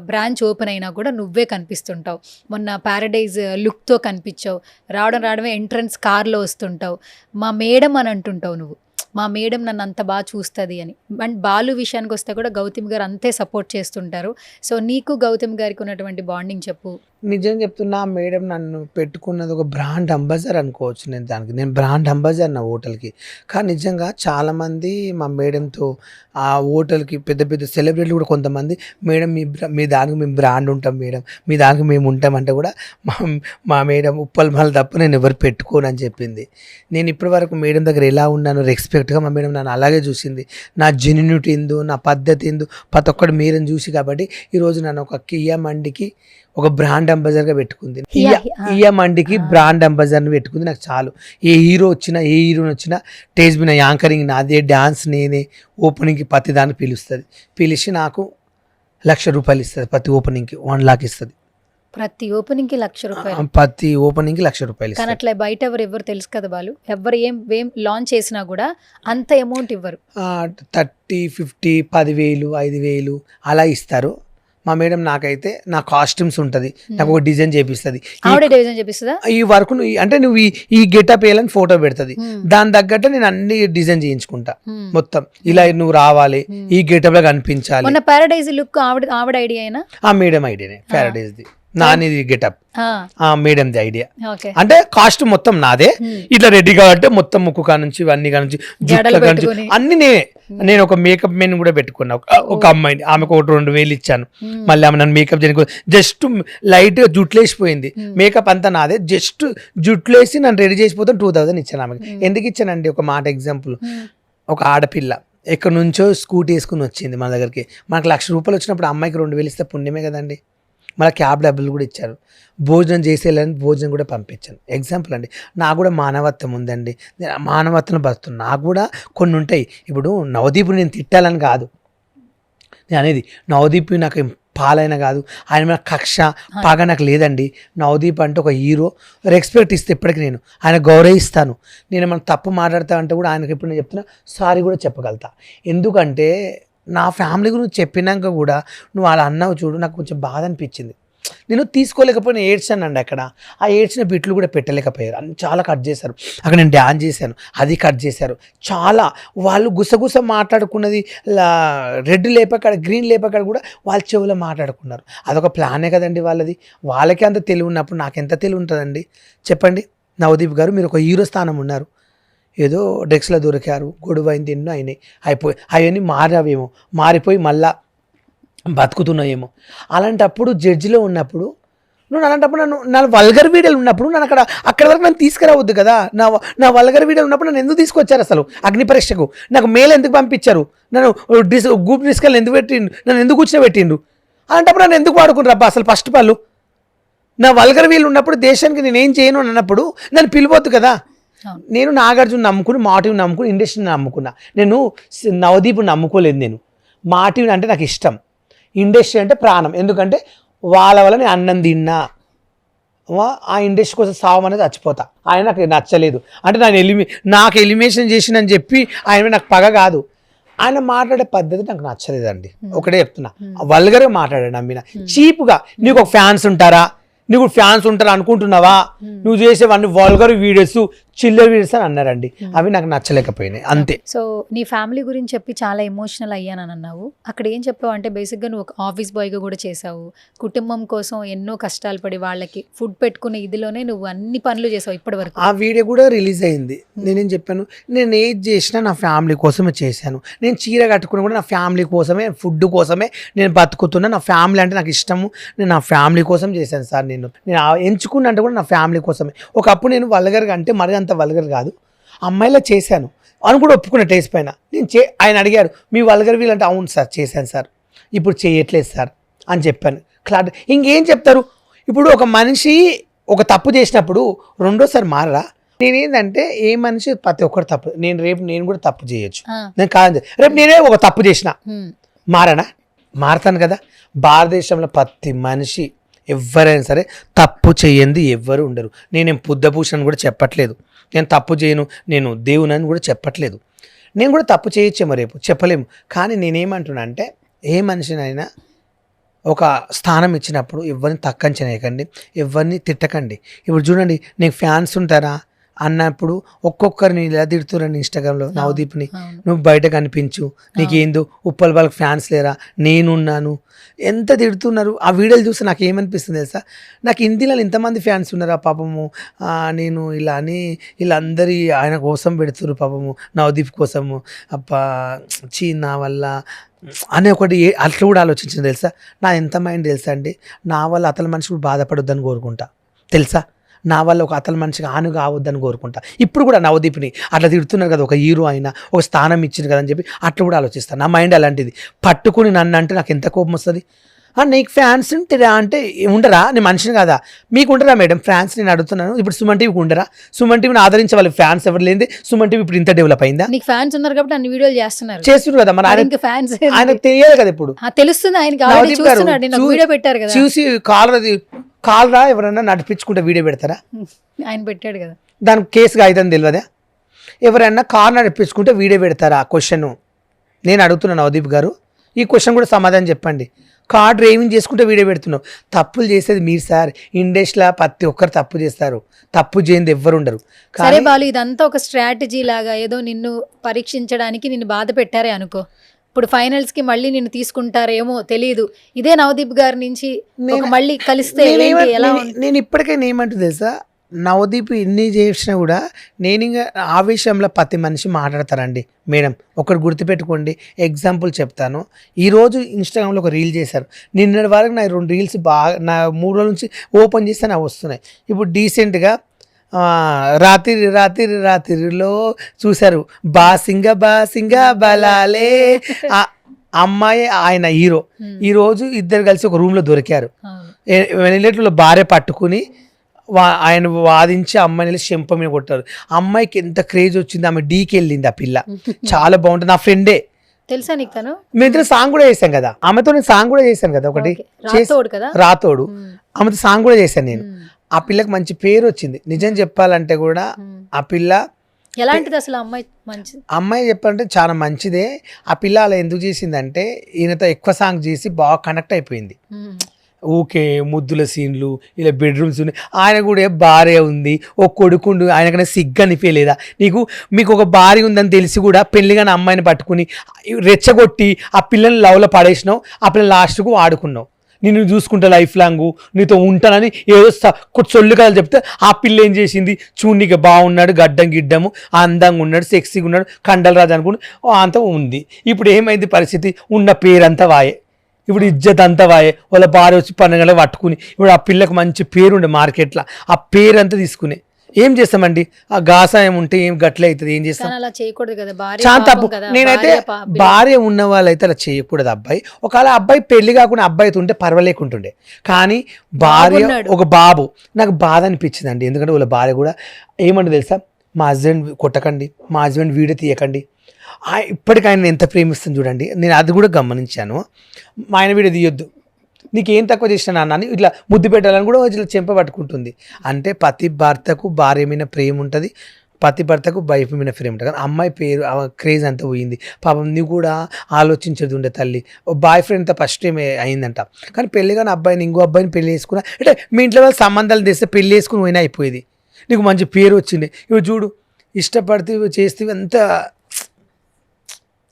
S2: బ్రాంచ్ ఓపెన్ అయినా కూడా నువ్వే కనిపిస్తుంటావు. మొన్న ప్యారడైజ్ లుక్తో కనిపించావు, రావడమే ఎంట్రన్స్ కార్లో వస్తుంటావు, మా మేడం అని అంటుంటావు నువ్వు. మా మేడం నన్ను అంత బాగా చూస్తుంది అని. అండ్ బాలు విషయానికి వస్తే కూడా గౌతమి గారు అంతే సపోర్ట్ చేస్తుంటారు. సో నీకు గౌతమి గారికి ఉన్నటువంటి బాండింగ్ చెప్పు.
S3: నిజం చెప్తున్నా, మేడం నన్ను పెట్టుకున్నది ఒక బ్రాండ్ అంబాసిడర్ అనుకోవచ్చు. నేను బ్రాండ్ అంబాసిడర్ నా హోటల్కి. కానీ నిజంగా చాలామంది మా మేడంతో ఆ హోటల్కి పెద్ద పెద్ద సెలబ్రిటీలు కూడా కొంతమంది, మేడం మీ దానికి మేము బ్రాండ్ ఉంటాం మేడం, మీ దానికి మేము ఉంటామంటే కూడా మా మేడం ఉప్పల్మల తప్ప నేను ఎవరు పెట్టుకోను అని చెప్పింది. నేను ఇప్పటి వరకు మేడం దగ్గర ఎలా ఉన్నాను రెస్పెక్ట్గా, మా మేడం నన్ను అలాగే చూసింది. నా జెన్యూనిటీ ఏందో, నా పద్ధతి ఏందో ప్రతి ఒక్కటి మేడం చూసి కాబట్టి ఈరోజు నన్ను ఒక కియా మండికి ఒక బ్రాండ్ అంబాసిడర్గా పెట్టుకుంది. కియా మండికి బ్రాండ్ అంబాసిడర్ని పెట్టుకుంది. నాకు చాలు. ఏ హీరో వచ్చినా ఏ హీరోని వచ్చినా స్టేజ్ మీద యాంకరింగ్ నాదే, డ్యాన్స్ నేనే, ఓపెనింగ్కి ప్రతి దాన్ని పిలిచి నాకు ₹1,00,000 ఇస్తుంది. ప్రతి ఓపెనింగ్కి 1 lakh ఇస్తుంది.
S2: ప్రతి ఓపెనింగ్కి ₹1,00,000.
S3: ప్రతి ఓపెనింగ్కి ₹1,00,000.
S2: కానీ అట్లా బయట ఎవరు తెలుసు కదా బాలు, ఎవరు ఏం లాంచ్ చేసినా కూడా అంత అమౌంట్ ఇవ్వరు.
S3: 30, 50, 10,000, 5,000 అలా ఇస్తారు. మా మేడం నాకైతే నా కాస్ట్యూమ్స్ ఉంటుంది, నాకు ఒక డిజైన్ చేపిస్తుంది. ఈ వర్క్ అంటే నువ్వు ఈ గెటప్ వేయాలని ఫోటో పెడుతుంది, దాని తగ్గట్టు నేను అన్ని డిజైన్ చేయించుకుంటా. మొత్తం ఇలా నువ్వు రావాలి, ఈ గెటప్ లో కనిపించాలి.
S2: మొన్న ప్యారడైజ్ లుక్ ఆవిడ ఐడియా అయినా?
S3: మేడం ఐడియానే ప్యారడైజ్ది. నానిది గెటప్ మేడంది ఐడియా. అంటే కాస్ట్ మొత్తం నాదే. ఇట్లా రెడీ కాబట్టి మొత్తం ముక్కు కానుంచి అన్ని కానుంచి జుట్ల కానుంచి అన్ని నేను ఒక మేకప్ మెన్ కూడా పెట్టుకున్నా. ఒక అమ్మాయిని, ఆమెకు 2,000 ఇచ్చాను. మళ్ళీ ఆమె నన్ను మేకప్ చేయడానికి జస్ట్ లైట్ గా జుట్లు వేసిపోయింది. మేకప్ అంతా నాదే, జస్ట్ జుట్లు వేసి నన్ను రెడీ చేసిపోతే 2,000 ఇచ్చాను ఆమెకి. ఎందుకు ఇచ్చానండి? ఒక మాట ఎగ్జాంపుల్, ఒక ఆడపిల్ల ఎక్కడి నుంచో స్కూటీ వేసుకుని వచ్చింది మన దగ్గరికి. మనకు ₹1,00,000 వచ్చినప్పుడు అమ్మాయికి 2,000 ఇస్తే పుణ్యమే కదండి. మళ్ళీ క్యాబ్ డబ్బులు కూడా ఇచ్చారు. భోజనం చేసేయాలని భోజనం కూడా పంపించాను. ఎగ్జాంపుల్ అండి, నాకు కూడా మానవత్వం ఉందండి. నేను మానవత్వం బతుకుతాను. నాకు కూడా కొన్ని ఉంటాయి. ఇప్పుడు నవదీప్ నేను తిట్టాలని కాదు నేను అనేది. నవదీప్ నాకు పాలైన కాదు, ఆయన మీద కక్ష పగ నాకు లేదండి. నవదీప్ అంటే ఒక హీరో, రెస్పెక్ట్ ఇస్తే ఇప్పటికి నేను ఆయన గౌరవిస్తాను. నేను ఏమైనా తప్పు మాట్లాడతా అంటే కూడా ఆయనకి ఇప్పుడు నేను చెప్తున్నా సారీ కూడా చెప్పగలుగుతా. ఎందుకంటే నా ఫ్యామిలీ గురించి చెప్పినాక కూడా నువ్వు అలా అన్నావు చూడు, నాకు కొంచెం బాధ అనిపించింది. నేను తీసుకోలేకపోయినా ఏడ్చానండి. అక్కడ ఆ ఏడ్చిన బిట్లు కూడా పెట్టలేకపోయారు. అన్ని చాలా కట్ చేశారు. అక్కడ నేను డ్యాన్స్ చేశాను, అది కట్ చేశారు. చాలా వాళ్ళు గుసగుస మాట్లాడుకున్నది, రెడ్ లేపకాడ గ్రీన్ లేపకాడ కూడా వాళ్ళ చెవులో మాట్లాడుకున్నారు. అదొక ప్లానే కదండి వాళ్ళది. వాళ్ళకే అంత తెలివి ఉన్నప్పుడు నాకెంత తెలివి ఉంటుందండి చెప్పండి. నవదీప్ గారు మీరు ఒక హీరో స్థానం ఉన్నారు, ఏదో డ్రగ్స్లో దొరికారు, గొడవైంది, ఎన్నో అయినాయి, అవన్నీ మారిపోయి మళ్ళా బతుకుతున్నాయేమో. అలాంటప్పుడు జడ్జిలో ఉన్నప్పుడు నువ్వు అలాంటప్పుడు నా వల్గర్ వీడియోలు ఉన్నప్పుడు నన్ను అక్కడ వరకు నన్ను తీసుకురావద్దు కదా. నా వల్గర్ వీడియోలు ఉన్నప్పుడు నన్ను ఎందుకు తీసుకొచ్చారు అసలు అగ్ని పరీక్షకు? నాకు మెయిల్ ఎందుకు పంపించారు? నన్ను గ్రూప్ డిస్కల్ ఎందుకు పెట్టిండు? నన్ను ఎందుకు కూర్చోబెట్టిండు? అలాంటప్పుడు నన్ను ఎందుకు వాడుకుంటారు అబ్బా అసలు? ఫస్ట్ వాళ్ళు నా వల్గర్ వీళ్ళు ఉన్నప్పుడు దేశానికి నేనేం చేయను అన్నప్పుడు నన్ను పిలవద్దు కదా. నేను నాగార్జున నమ్ముకుని, మా టీవీ నమ్ముకుని, ఇండస్ట్రీని నమ్ముకున్నా. నేను నవదీప్ నమ్ముకోలేదు. నేను మా టీవీ అంటే నాకు ఇష్టం, ఇండస్ట్రీ అంటే ప్రాణం. ఎందుకంటే వాళ్ళ వల్ల నేను అన్నం తిన్నా, ఆ ఇండస్ట్రీ కోసం సావం అనేది చచ్చిపోతా. ఆయన నాకు నచ్చలేదు అంటే నాకు ఎలిమినేషన్ చేసిందని చెప్పి ఆయన నాకు పగ కాదు. ఆయన మాట్లాడే పద్ధతి నాకు నచ్చలేదండి. ఒకటే చెప్తున్నా, వల్గర్గా మాట్లాడాడు. నమ్మిన చీప్గా. నీకు ఒక ఫ్యాన్స్ ఉంటారా? నీకు ఫ్యాన్స్ ఉంటారా అనుకుంటున్నావా? నువ్వు చేసేవన్నీ వల్గర్ వీడియోస్, చిల్లర్ వీడియోస్ అని అన్నారండి. అవి నాకు నచ్చలేకపోయినాయి అంతే.
S2: సో నీ ఫ్యామిలీ గురించి చెప్పి చాలా ఎమోషనల్ అయ్యానని అన్నావు. అక్కడ ఏం చెప్పావు అంటే బేసిక్గా నువ్వు ఒక ఆఫీస్ బాయ్గా కూడా చేసావు. కుటుంబం కోసం ఎన్నో కష్టాలు పడి వాళ్ళకి ఫుడ్ పెట్టుకునే ఇదిలోనే నువ్వు అన్ని పనులు చేసావు ఇప్పటి వరకు.
S3: ఆ వీడియో కూడా రిలీజ్ అయింది. నేనేం చెప్పాను, నేను ఏది చేసినా నా ఫ్యామిలీ కోసమే చేశాను. నేను చీర కట్టుకుని కూడా నా ఫ్యామిలీ కోసమే, ఫుడ్ కోసమే నేను బతుకుతున్నా. నా ఫ్యామిలీ అంటే నాకు ఇష్టము. నేను నా ఫ్యామిలీ కోసం చేశాను సార్. నేను ఎంచుకున్నా అంటే కూడా నా ఫ్యామిలీ కోసమే. ఒకప్పుడు నేను వల్గర్గా అంటే మరి అంత వల్గర్ కాదు, అమ్మాయిలా చేశాను అని కూడా ఒప్పుకున్న టేస్ట్ పైన. ఆయన అడిగారు మీ వల్గర్ వీల్ అంటే, అవును సార్ చేశాను సార్, ఇప్పుడు చేయట్లేదు సార్ అని చెప్పాను. క్లారిటీ. ఇంకేం చెప్తారు? ఇప్పుడు ఒక మనిషి ఒక తప్పు చేసినప్పుడు రెండోసారి మారరా? నేనేంటంటే ఏ మనిషి ప్రతి ఒక్కరు తప్పు, నేను కూడా తప్పు చేయొచ్చు. నేను కాదు, రేపు నేనే ఒక తప్పు చేసిన మారనా? మారతాను కదా. భారతదేశంలో ప్రతి మనిషి ఎవరైనా సరే తప్పు చేయంది ఎవ్వరు ఉండరు. నేనేం బుద్ధభూషణ్ కూడా చెప్పట్లేదు, నేను తప్పు చేయను, నేను దేవునని కూడా చెప్పట్లేదు. నేను కూడా తప్పు చేయొచ్చేమో, రేపు చెప్పలేము. కానీ నేనేమంటున్నా అంటే ఏ మనిషినైనా ఒక స్థానం ఇచ్చినప్పుడు ఎవరిని తక్కువ చేయకండి, ఎవరిని తిట్టకండి. ఇప్పుడు చూడండి, నీకు ఫ్యాన్స్ ఉంటారా అన్నప్పుడు ఒక్కొక్కరిని ఇలా తిడుతురండి ఇన్స్టాగ్రామ్లో. నవదీప్ని నువ్వు బయట కనిపించు, నీకేందో ఉప్పల్ వాళ్ళకి ఫ్యాన్స్ లేరా, నేనున్నాను, ఎంత తిడుతున్నారు. ఆ వీడియోలు చూస్తే నాకు ఏమనిపిస్తుంది తెలుసా? నాకు హిందీలో ఇంతమంది ఫ్యాన్స్ ఉన్నారా పాపము, నేను ఇలా అని వీళ్ళందరి ఆయన కోసం పెడుతున్నారు పాపము, నవదీప్ కోసము. అబ్బా చీ నా వల్ల అనే ఒకటి అట్లా కూడా ఆలోచించింది తెలుసా? నా ఎంత మైండ్ తెలుసా అండి, నా వల్ల అతని మనిషి కూడా బాధపడొద్దని కోరుకుంటా తెలుసా? నా వల్ల ఒక అతని మనిషికి హాని కావద్దని కోరుకుంటా. ఇప్పుడు కూడా నవదీప్ని అట్లా తిడుతున్నారు కదా, ఒక హీరో అయినా ఒక స్థానం ఇచ్చింది కదా అని చెప్పి అట్లా కూడా ఆలోచిస్తాను. నా మైండ్ అలాంటిది. పట్టుకుని నన్ను అంటే నాకు ఎంత కోపం వస్తుంది. నీకు ఫ్యాన్స్ ఉంటేరా అంటే ఉండరా? నేను మనిషిని కదా. మీకు ఉండరా మేడం ఫ్యాన్స్? నేను అడుగుతున్నాను. ఇప్పుడు సుమన్ టీవీకి ఉండరా? సుమన్ టీవీని ఆదరించే వాళ్ళకి ఫ్యాన్స్ ఎవరు లేదే సుమన్ టీవీ ఇప్పుడు ఇంత డెవలప్ అయిందా?
S2: నీకు ఫ్యాన్స్ ఉన్నారు కాబట్టి అన్ని వీడియోలు చేస్తున్నారు
S3: కదా. మరి ఆయన
S2: ఫ్యాన్స్
S3: ఆయనకు తెలియదు కదా. ఇప్పుడు
S2: తెలుస్తుంది ఆయనకి, వీడియో పెట్టారు కదా,
S3: చూసి కాలరా ఎవరన్నా నడిపించుకుంటే వీడియో పెడతారా?
S2: ఆయన పెట్టాడు కదా,
S3: దానికి కేసుగా అయిదని తెలియదా? ఎవరైనా కార్ నడిపించుకుంటే వీడియో పెడతారా? క్వశ్చన్ నేను అడుగుతున్నాను నవదీప్ గారు, ఈ క్వశ్చన్ కూడా సమాధానం చెప్పండి. కార్ డ్రైవింగ్ చేసుకుంటే వీడియో పెడుతున్నావు. తప్పులు చేసేది మీరు సార్. ఇండస్ట్రీలో ప్రతి ఒక్కరు తప్పు చేస్తారు, తప్పు చేయనిది ఎవ్వరు ఉండరు.
S2: సరే బాలు, ఇదంతా ఒక స్ట్రాటజీ లాగా ఏదో నిన్ను పరీక్షించడానికి నిన్ను బాధ పెట్టారే అనుకో. ఇప్పుడు ఫైనల్స్ కి మళ్ళీ నిన్ను తీసుకుంటారేమో తెలియదు. ఇదే నవదీప్ గారి నుంచి మళ్ళీ కలిస్తే
S3: నేను ఇప్పటికైనా ఏమంటూ తెలుసా, నవదీప్ ఇన్ని చేసినా కూడా నేను ఇంకా ఆవేశంలో ప్రతి మనిషి మాట్లాడతారండి మేడం. ఒకటి గుర్తుపెట్టుకోండి, ఎగ్జాంపుల్ చెప్తాను. ఈరోజు ఇన్స్టాగ్రామ్లో ఒక రీల్ చేశారు, నిన్నటి వరకు నా 2 రీల్స్ బాగా నా 3 రోజుల నుంచి ఓపెన్ చేస్తే నాకు వస్తున్నాయి. ఇప్పుడు డీసెంట్గా రాత్రిలో చూశారు, బాసింగా బలాలే అమ్మాయి ఆయన హీరో. ఈరోజు ఇద్దరు కలిసి ఒక రూమ్లో దొరికారు. వెనిలేట్లో భార్య పట్టుకుని ఆయన వాదించి అమ్మాయిని చెంప మీద కొట్టారు. అమ్మాయికి ఎంత క్రేజ్ వచ్చింది, ఆమె డీకి వెళ్ళింది. ఆ పిల్ల చాలా బాగుంటుంది. నా ఫ్రెండే
S2: తెలుసా నీకు? తను
S3: మేమిద్దరు సాంగ్ కూడా చేశాం కదా, ఆమెతో నేను సాంగ్ కూడా చేశాను కదా, ఒకటి రాతోడు. ఆమెతో సాంగ్ కూడా చేశాను నేను. ఆ పిల్లకి మంచి పేరు వచ్చింది. నిజం చెప్పాలంటే కూడా ఆ పిల్ల
S2: ఎలాంటిది అసలు
S3: అమ్మాయి చెప్పాలంటే చాలా మంచిదే. ఆ పిల్ల అలా ఎందుకు చేసిందంటే ఈయనతో ఎక్కువ సాంగ్ చేసి బాగా కనెక్ట్ అయిపోయింది. ఊకే ముద్దుల సీన్లు, ఇలా బెడ్రూమ్స్ ఉన్నాయి. ఆయన కూడా భార్య ఉంది, ఒక కొడుకుండు, ఆయనకన్నా సిగ్గు అనిపించలేదా మీకు ఒక భార్య ఉందని తెలిసి కూడా పెళ్లిగానే అమ్మాయిని పట్టుకుని రెచ్చగొట్టి ఆ పిల్లని లవ్లో పడేసినావు. ఆ పిల్లని లాస్ట్కు వాడుకున్నావు. నిన్ను చూసుకుంటా లైఫ్ లాంగ్ నీతో ఉంటానని ఏదో సొల్లు కథలు చెప్తే ఆ పిల్ల ఏం చేసింది, చూడనీకి బాగున్నాడు, గడ్డం గిడ్డము, అందంగా ఉన్నాడు, సెక్సీగా ఉన్నాడు, కండల రాజు అనుకుని అంతా ఉంది. ఇప్పుడు ఏమైంది పరిస్థితి? ఉన్న పేరంతా వాయే. ఇప్పుడు ఇజ్జత్ అంతా వాయే, వాళ్ళ భార్య వచ్చి 12 గంటలకు పట్టుకుని ఇప్పుడు ఆ పిల్లకు మంచి పేరు ఉండే మార్కెట్లో, ఆ పేరు అంతా తీసుకుని ఏం చేస్తామండి? ఆ గాసాయం ఉంటే ఏం గట్లే అవుతుంది, ఏం చేస్తాం?
S2: కానీ అలా చేయకూడదు కదా, భార్య
S3: చాలా తప్పు.
S2: పాపం కదా,
S3: నేనైతే భార్య ఉన్న వాళ్ళైతే అలా చేయకూడదు. అబ్బాయి ఒకవేళ అబ్బాయి పెళ్లి కాకుండా అబ్బాయితో ఉంటే పర్వాలేకుంటుండే, కానీ భార్య
S2: బాగున్నాడు.
S3: ఒక బాబు నాకు బాధ అనిపించిందండి. ఎందుకంటే వాళ్ళ భార్య కూడా ఏమంటే తెలుసా, మా హస్బెండ్ కొట్టకండి, మా హస్బెండ్ వీడియో తీయకండి, ఇప్పటికి ఆయన ఎంత ప్రేమిస్తుంది చూడండి. నేను అది కూడా గమనించాను. మా ఆయన వీడియో తీయొద్దు, నీకేం తక్కువ చేసిన నాన్న ఇట్లా ముద్దు పెట్టాలని కూడా ఇట్లా చెంప పట్టుకుంటుంది. అంటే ప్రతి భర్తకు భార్య మీద ప్రేమ ఉంటుంది, ప్రతి భర్తకు వైఫ్ మీద ప్రేమ ఉంటుంది. కానీ అమ్మాయి పేరు క్రేజ్ అంతా పోయింది. పాపం నువ్వు కూడా ఆలోచించేది ఉండే తల్లి. బాయ్ ఫ్రెండ్తో ఫస్ట్ టైం అయిందంట, కానీ పెళ్లి కానీ అబ్బాయిని ఇంకో అబ్బాయిని పెళ్లి చేసుకున్నా అంటే మీ ఇంట్లో వాళ్ళు సంబంధాలు తెస్తే పెళ్లి చేసుకుని పోయినా అయిపోయేది, నీకు మంచి పేరు వచ్చింది. ఇప్పుడు చూడు, ఇష్టపడితే చేస్తే అంత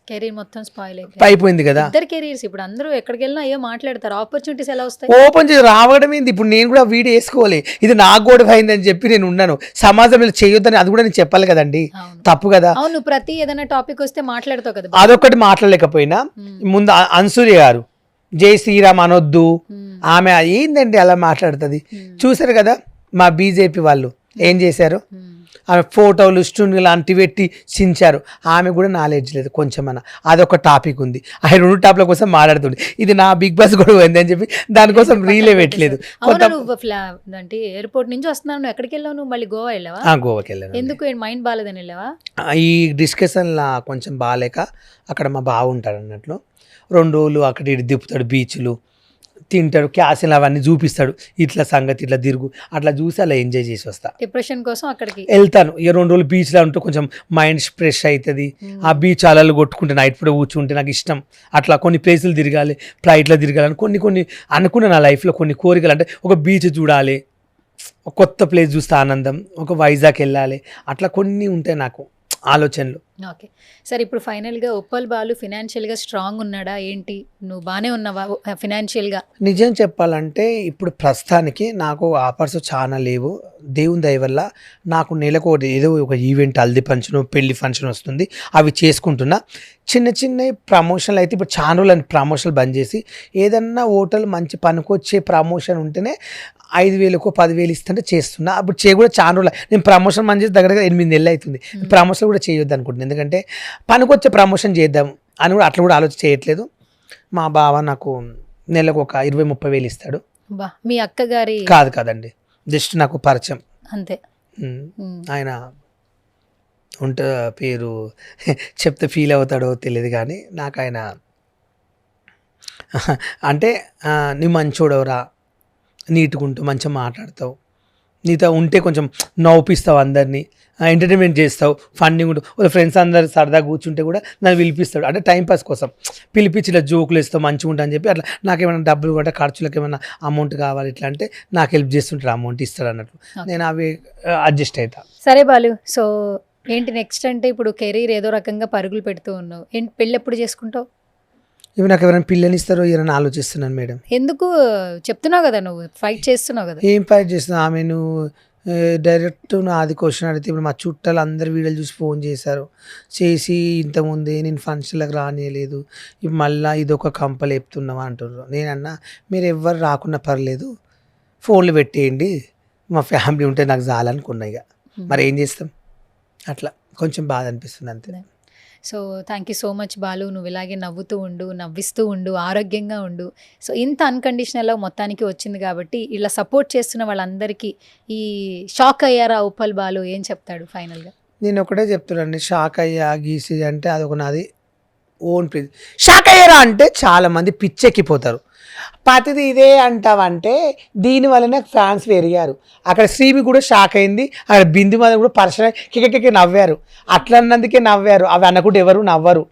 S2: కెరీర్ మొత్తం స్పాయిల్
S3: అయిపోయింది కదా.
S2: ఇద్దరు కెరీర్స్ ఇప్పుడు అందరూ ఎక్కడికి వెళ్ళినా అయ్యో మాట్లాడతారు, ఆపర్చునిటీస్ ఎలా వస్తాయి?
S3: ఓపెన్ చేసి రావడం ఏంది? ఇప్పుడు నేను కూడా వీడియో వేసుకోవాలి, ఇది నాకు కూడా అయిందని చెప్పి నేను ఉన్నాను. సమాజంలో చేయొద్దని అది కూడా నేను చెప్పాలి కదండి, తప్పు కదా.
S2: అవును, ప్రతి ఏదైనా టాపిక్ వస్తే మాట్లాడతావు కదా.
S3: అదొకటి మాట్లాడలేకపోయినా ముందు అన్సూర్య గారు జై శ్రీరామ్ అనొద్దు, ఆమె ఏందండి అలా మాట్లాడుతుంది. చూసారు కదా మా బీజేపీ వాళ్ళు ఏం చేశారు, ఆమె ఫోటోలు స్టూన్లు లాంటివి పెట్టి చించారు. ఆమె కూడా నాలెడ్జ్ లేదు కొంచెమన్నా, అదొక టాపిక్ ఉంది. ఆ 2 టాపిక్ల కోసం మాట్లాడుతుంది. ఇది నా బిగ్ బాస్ కూడా ఉంది అని చెప్పి దానికోసం రీలే పెట్టలేదు.
S2: అంటే ఎయిర్పోర్ట్ నుంచి వస్తున్నాను, నువ్వు ఎక్కడికి వెళ్ళావు? నువ్వు మళ్ళీ గోవా వెళ్ళావా?
S3: గోవాకి వెళ్ళాను.
S2: ఎందుకు, మైండ్ బాగాలేదని వెళ్ళావా?
S3: ఈ డిస్కషన్లా కొంచెం బాగాలేక అక్కడ మా బావ ఉంటాడు అన్నట్లు 2 రోజులు అక్కడ ఇటు దిప్పుతాడు, బీచ్లు తింటాడు, క్యాసిల్ అవన్నీ చూపిస్తాడు, ఇట్లా సంగతి ఇట్లా తిరుగు అట్లా చూసి అలా ఎంజాయ్ చేసి వస్తా.
S2: డిప్రెషన్ కోసం అక్కడికి
S3: వెళ్తాను. ఇక 2 రోజులు బీచ్లో ఉంటే కొంచెం మైండ్ ఫ్రెష్ అవుతుంది. ఆ బీచ్ అలలు కొట్టుకుంటే నైట్ పూట కూర్చుంటే నాకు ఇష్టం. అట్లా కొన్ని ప్లేసులు తిరగాలి, ఫ్లైట్లో తిరగాలని కొన్ని అనుకున్న నా లైఫ్లో కొన్ని కోరికలు. అంటే ఒక బీచ్ చూడాలి, ఒక కొత్త ప్లేస్ చూస్తే ఆనందం, ఒక వైజాగ్ వెళ్ళాలి, అట్లా కొన్ని ఉంటాయి నాకు ఆలోచనలు.
S2: ఓకే, సరే ఇప్పుడు ఫైనల్గా ఉప్పల్ బాలు ఫినాన్షియల్గా స్ట్రాంగ్ ఉన్నాడా ఏంటి? నువ్వు బాగానే ఉన్నావా ఫినాన్షియల్గా?
S3: నిజం చెప్పాలంటే ఇప్పుడు ప్రస్తుతానికి నాకు ఆఫర్స్ చాలా లేవు. దేవుని దయ వల్ల నాకు నెలకు ఏదో ఒక ఈవెంట్, హల్దీ ఫంక్షన్, పెళ్లి ఫంక్షన్ వస్తుంది, అవి చేసుకుంటున్నా. చిన్న ప్రమోషన్లు అయితే ఇప్పుడు చాలా రోజులు ప్రమోషన్లు బంద్ చేసి ఏదన్నా హోటల్ మంచి పనికొచ్చే ప్రమోషన్ ఉంటేనే 5,000కో 10,000 ఇస్తుంటే చేస్తున్నా. అప్పుడు కూడా చాలా రోజులు నేను ప్రమోషన్ బంద్ చేసి దగ్గర 8 నెలలు అవుతుంది. ప్రమోషన్ కూడా చేయొద్దు అనుకుంటున్నాను, ఎందుకంటే పనికొచ్చే ప్రమోషన్ చేద్దాం అని కూడా అట్లా కూడా ఆలోచన చేయట్లేదు. మా బావ నాకు నెలకు ఒక 20-30 ఇస్తాడు.
S2: మీ అక్కగారి
S3: కాదండి, జస్ట్ నాకు పరిచయం
S2: అంతే.
S3: ఆయన ఉంట పేరు చెప్తే ఫీల్ అవుతాడో తెలియదు, కానీ నాకు ఆయన అంటే నువ్వు మంచోడవరా, నీటుకుంటూ మంచిగా మాట్లాడతావు, నీతో ఉంటే కొంచెం నవ్వుపిస్తావు, అందరినీ ఎంటర్టైన్మెంట్ చేస్తావు, ఫండింగ్ ఉంటుంది. వాళ్ళ ఫ్రెండ్స్ అందరు సరదాగా కూర్చుంటే కూడా నన్ను పిలిపిస్తాడు, అంటే టైంపాస్ కోసం పిలిపించి ఇలా జోకులు ఇస్తావు, మంచిగా ఉంటా అని చెప్పి అట్లా నాకేమైనా డబ్బులు కూడా ఖర్చులకు ఏమైనా అమౌంట్ కావాలి ఇట్లా అంటే నాకు హెల్ప్ చేస్తుంటారు, అమౌంట్ ఇస్తాడు అన్నట్లు. నేను అవి అడ్జస్ట్ అవుతా.
S2: సరే బాలు, సో ఏంటి నెక్స్ట్? అంటే ఇప్పుడు కెరీర్ ఏదో రకంగా పరుగులు పెడుతూ ఉన్నావు, ఏంటి పెళ్ళి ఎప్పుడు చేసుకుంటావు?
S3: ఇవి నాకు ఎవరైనా పిల్లని ఇస్తారో ఎవరైనా ఆలోచిస్తున్నాను మేడం.
S2: ఎందుకు చెప్తున్నావు కదా, నువ్వు ఫైట్ చేస్తున్నావు కదా.
S3: ఏం ఫైట్ చేస్తున్నావు? ఆమెను డైరెక్ట్ నాది క్వశ్చన్ అడిగితే ఇప్పుడు మా చుట్టాలు అందరు వీడియోలు చూసి ఫోన్ చేసి ఇంతకుముందే నేను ఫంక్షన్లకు రానియలేదు, ఇప్పుడు మళ్ళీ ఇదొక కంపలు చెప్తున్నావా అంటున్నారు. నేనన్నా మీరు ఎవ్వరు రాకున్నా పర్లేదు, ఫోన్లు పెట్టేయండి, మా ఫ్యామిలీ ఉంటే నాకు చాలనుకున్నా. ఇక మరి ఏం చేస్తాం, అట్లా కొంచెం బాధ అనిపిస్తుంది అంతే.
S2: So thank you so much Balu, నువ్వు ఇలాగే నవ్వుతూ ఉండు, నవ్విస్తూ ఉండు, ఆరోగ్యంగా ఉండు. సో ఇంత అన్కండిషనల్ మొత్తానికి వచ్చింది కాబట్టి ఇలా సపోర్ట్ చేస్తున్న వాళ్ళందరికీ ఈ షాక్ అయ్యారా ఉప్పల్ బాలు ఏం చెప్తాడు ఫైనల్గా?
S3: నేను ఒకటే చెప్తున్నాను, షాక్ అయ్యా గీసి అంటే అదొక నాది ఓన్ ప్లీజ్. షాక్ అయ్యారా అంటే చాలామంది పిచ్చెక్కిపోతారు. ప్రతిది ఇదే అంటావంటే దీనివల్లనే ఫ్యాన్స్ పెరిగారు. అక్కడ శ్రీమి కూడా షాక్ అయింది, అక్కడ బిందు మీద కూడా పర్సనల్ కిక్కి నవ్వారు. అట్లా అన్నందుకే నవ్వారు, అవి అనకుండా ఎవరు నవ్వరు.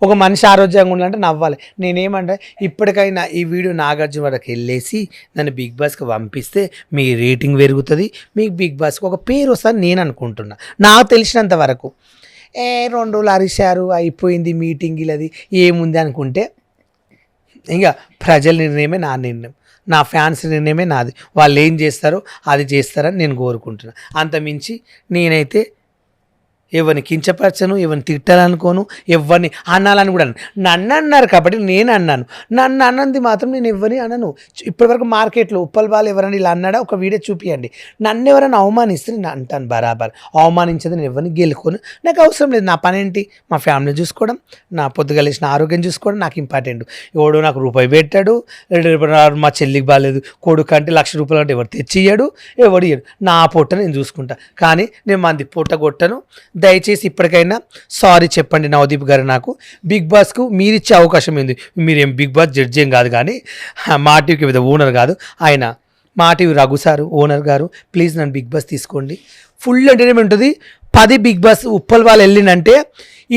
S3: ఒక మనిషి ఆరోగ్యంగా ఉండాలంటే నవ్వాలి. నేనేమంటే ఇప్పటికైనా ఈ వీడియో నాగార్జున వరకు వెళ్ళేసి నన్ను బిగ్ బాస్కి పంపిస్తే మీ రేటింగ్ పెరుగుతుంది, మీకు బిగ్ బాస్కి ఒక పేరు వస్తుందని నేను అనుకుంటున్నా. నాకు తెలిసినంత వరకు 2 రోజులు అరిశారు, అయిపోయింది మీటింగ్, ఇలాది ఏముంది అనుకుంటే ఇంకా ప్రజల నిర్ణయమే నా నిర్ణయం, నా ఫ్యాన్స్ నిర్ణయమే నాది. వాళ్ళు ఏం చేస్తారో అది చేస్తారని నేను కోరుకుంటున్నాను. అంతమించి నేనైతే ఎవరిని కించపరచను, ఎవరిని తిట్టాలనుకోను, ఎవరిని అనాలని కూడా అనను. నన్ను అన్నారు కాబట్టి నేను అన్నాను. నన్ను అన్నది మాత్రం నేను ఎవరిని అనను. ఇప్పటివరకు మార్కెట్లో ఉప్పల్ బాలు ఎవరైనా ఇలా అన్నాడా ఒక వీడియో చూపియండి. నన్ను ఎవరైనా అవమానిస్తే నేను అంటాను బరాబర్. అవమానించేది నేను ఎవరిని గెలుకోను. నాకు అవసరం లేదు. నా పని ఏంటి? మా ఫ్యామిలీ చూసుకోవడం, నా పొద్దుగలేసిన ఆరోగ్యం చూసుకోవడం నాకు ఇంపార్టెంట్. ఎవడో నాకు రూపాయి పెట్టాడు, మా చెల్లికి బాగాలేదు కొడుకు అంటే ₹1,00,000 అంటే ఎవరు తెచ్చియ్యాడు, ఎవడు ఇయ్యడు. నా పొట్ట నేను చూసుకుంటా. కానీ నేను మంది పొట్ట కొట్టను. దయచేసి ఇప్పటికైనా సారీ చెప్పండి నవదీప్ గారు. నాకు బిగ్ బాస్కు మీరు ఇచ్చే అవకాశం ఏంది? మీరేం బిగ్ బాస్ జడ్జి ఏం కాదు, కానీ మా టీవీకి విధ ఓనర్ కాదు ఆయన. మా టీవీ రఘు సారు ఓనర్ గారు, ప్లీజ్ నన్ను బిగ్ బాస్ తీసుకోండి. ఫుల్ ఎంటర్టైన్మెంట్ ఉంటుంది. 10 బిగ్ బాస్ ఉప్పల్ వాళ్ళు వెళ్ళిందంటే